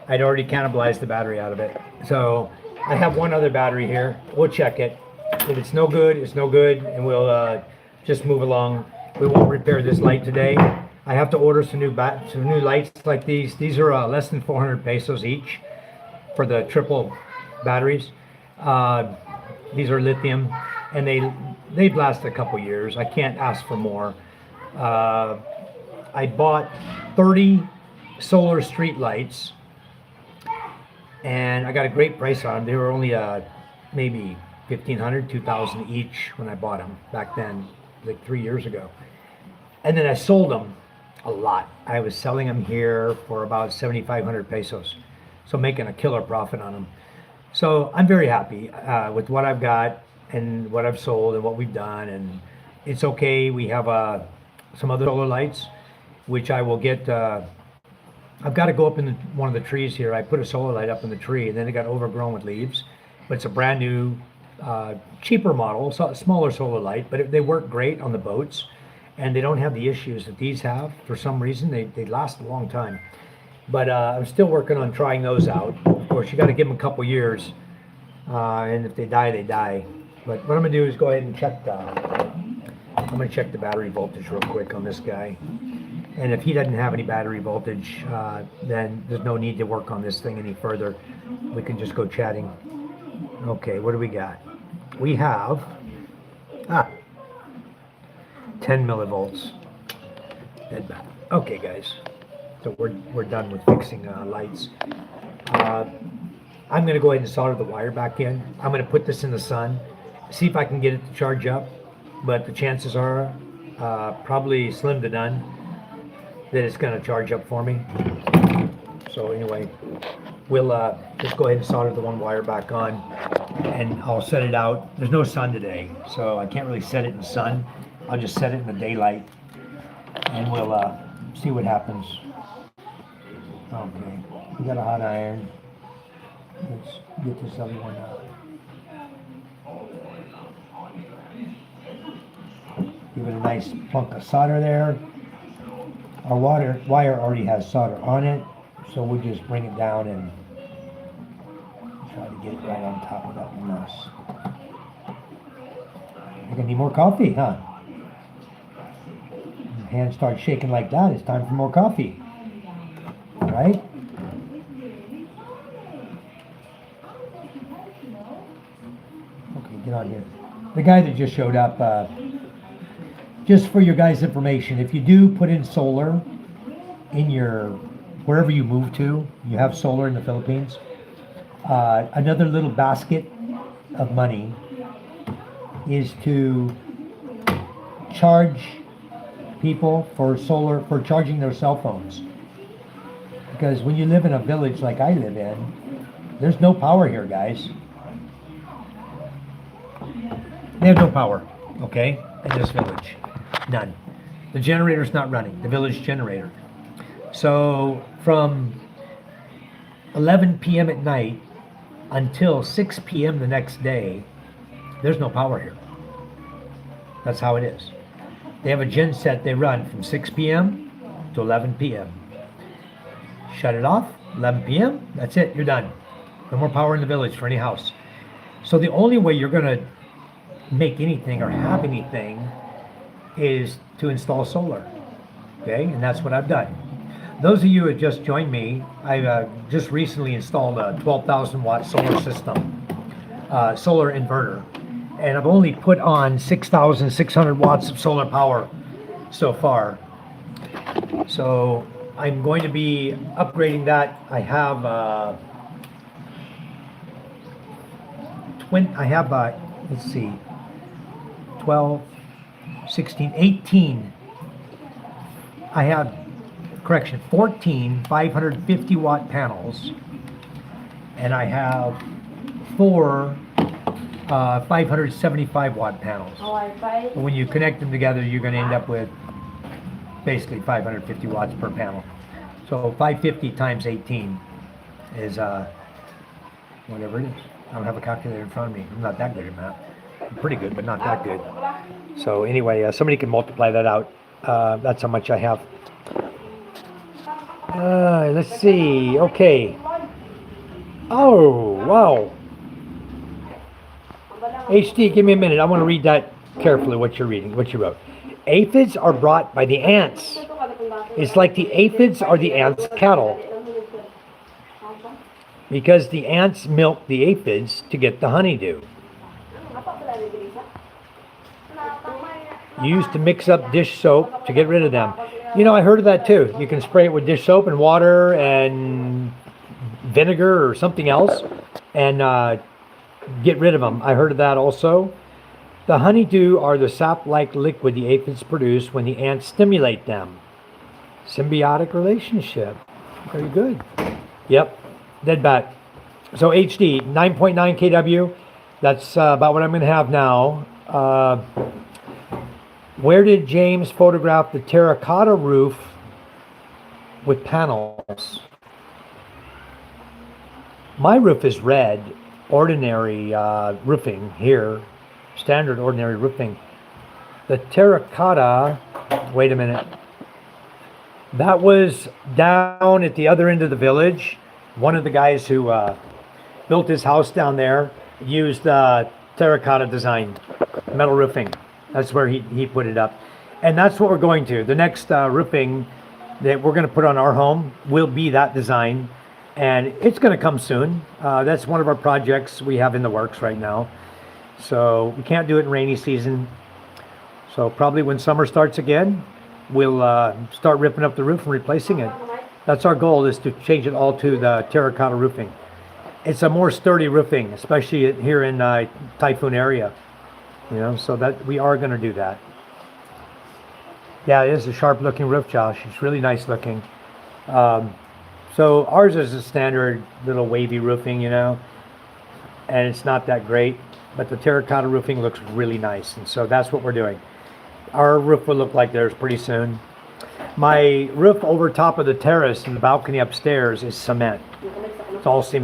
I'd already cannibalized the battery out of it. So I have one other battery here. We'll check it. If it's no good, it's no good, and we'll just move along. We won't repair this light today. I have to order some new lights like these. These are less than 400 pesos each for the triple batteries. These are lithium, and they've lasted a couple years. I can't ask for more. I bought 30 solar street lights, and I got a great price on them. They were only maybe 1,500, 2,000 each when I bought them back then, like 3 years ago. And then I sold them a lot. I was selling them here for about 7,500 pesos, so making a killer profit on them. So I'm very happy with what I've got and what I've sold and what we've done, and it's okay. We have some other solar lights, which I will get. I've got to go up in one of the trees here. I put a solar light up in the tree, and then it got overgrown with leaves. But it's a brand new, cheaper model, so a smaller solar light, but they work great on the boats, and they don't have the issues that these have. For some reason, they last a long time. But I'm still working on trying those out. Of course, you got to give them a couple years, and if they die, they die. But what I'm gonna do is go ahead and check I'm gonna check the battery voltage real quick on this guy. And if he doesn't have any battery voltage, then there's no need to work on this thing any further. We can just go chatting. Okay, what do we got? We have 10 millivolts. Dead bat. Okay, guys. So we're done with fixing lights. I'm gonna go ahead and solder the wire back in. I'm gonna put this in the sun, see if I can get it to charge up. But the chances are probably slim to none that it's going to charge up for me. So anyway, we'll just go ahead and solder the one wire back on, and I'll set it out. There's no sun today, so I can't really set it in the sun. I'll just set it in the daylight, and we'll see what happens. Okay, we got a hot iron. Let's get this other one out. Give it a nice plunk of solder there. Our wire already has solder on it, so we'll just bring it down and try to get it right on top of that mess. You're gonna need more coffee, huh? Your hand starts shaking like that, it's time for more coffee. Right? Okay, get on here. The guy that just showed up, just for your guys' information, if you do put in solar in your, wherever you move to, you have solar in the Philippines, another little basket of money is to charge people for solar, for charging their cell phones. Because when you live in a village like I live in, there's no power here, guys. They have no power, okay, in this village. None. The generator's not running, the village generator. So from 11 p.m. at night until 6 p.m. the next day, there's no power here. That's how it is. They have a gen set they run from 6 p.m. to 11 p.m. Shut it off, 11 p.m., that's it, you're done. No more power in the village for any house. So the only way you're gonna make anything or have anything is to install solar, okay? And that's what I've done. Those of you who have just joined me, I just recently installed a 12,000 watt solar system, solar inverter, and I've only put on 6,600 watts of solar power so far. So I'm going to be upgrading that. I have let's see, 12, 16, 18. I have correction, 14 550 watt panels, and I have 4 575 watt panels. But when you connect them together, you're going to end up with basically 550 watts per panel. So 550 times 18 is whatever it is. I don't have a calculator in front of me. I'm not that good at math. I'm pretty good, but not that good. So anyway, somebody can multiply that out. That's how much I have. Let's see. Okay. Oh, wow. HD, give me a minute. I want to read that carefully, what you're reading, what you wrote. Aphids are brought by the ants. It's like the aphids are the ants' cattle. Because the ants milk the aphids to get the honeydew. Used to mix up dish soap to get rid of them. You know, I heard of that too. You can spray it with dish soap and water and vinegar or something else and get rid of them. I heard of that also. The honeydew are the sap-like liquid the aphids produce when the ants stimulate them. Symbiotic relationship. Very good. Yep. Dead bat. So HD, 9.9 kW. That's about what I'm going to have now. Where did James photograph the terracotta roof with panels? My roof is red, ordinary roofing here, standard ordinary roofing. The terracotta, wait a minute. That was down at the other end of the village. One of the guys who built his house down there used terracotta design, metal roofing. That's where he put it up. And that's what we're going to. The next roofing that we're going to put on our home will be that design. And it's going to come soon. That's one of our projects we have in the works right now. So we can't do it in rainy season. So probably when summer starts again, we'll start ripping up the roof and replacing it. That's our goal, is to change it all to the terracotta roofing. It's a more sturdy roofing, especially here in Typhoon area. You know, so that we are going to do that. Yeah, it is a sharp looking roof, Josh. It's really nice looking. So ours is a standard little wavy roofing, you know, and it's not that great, but the terracotta roofing looks really nice. And so that's what we're doing. Our roof will look like theirs pretty soon. My roof over top of the terrace and the balcony upstairs is cement. It's all cement.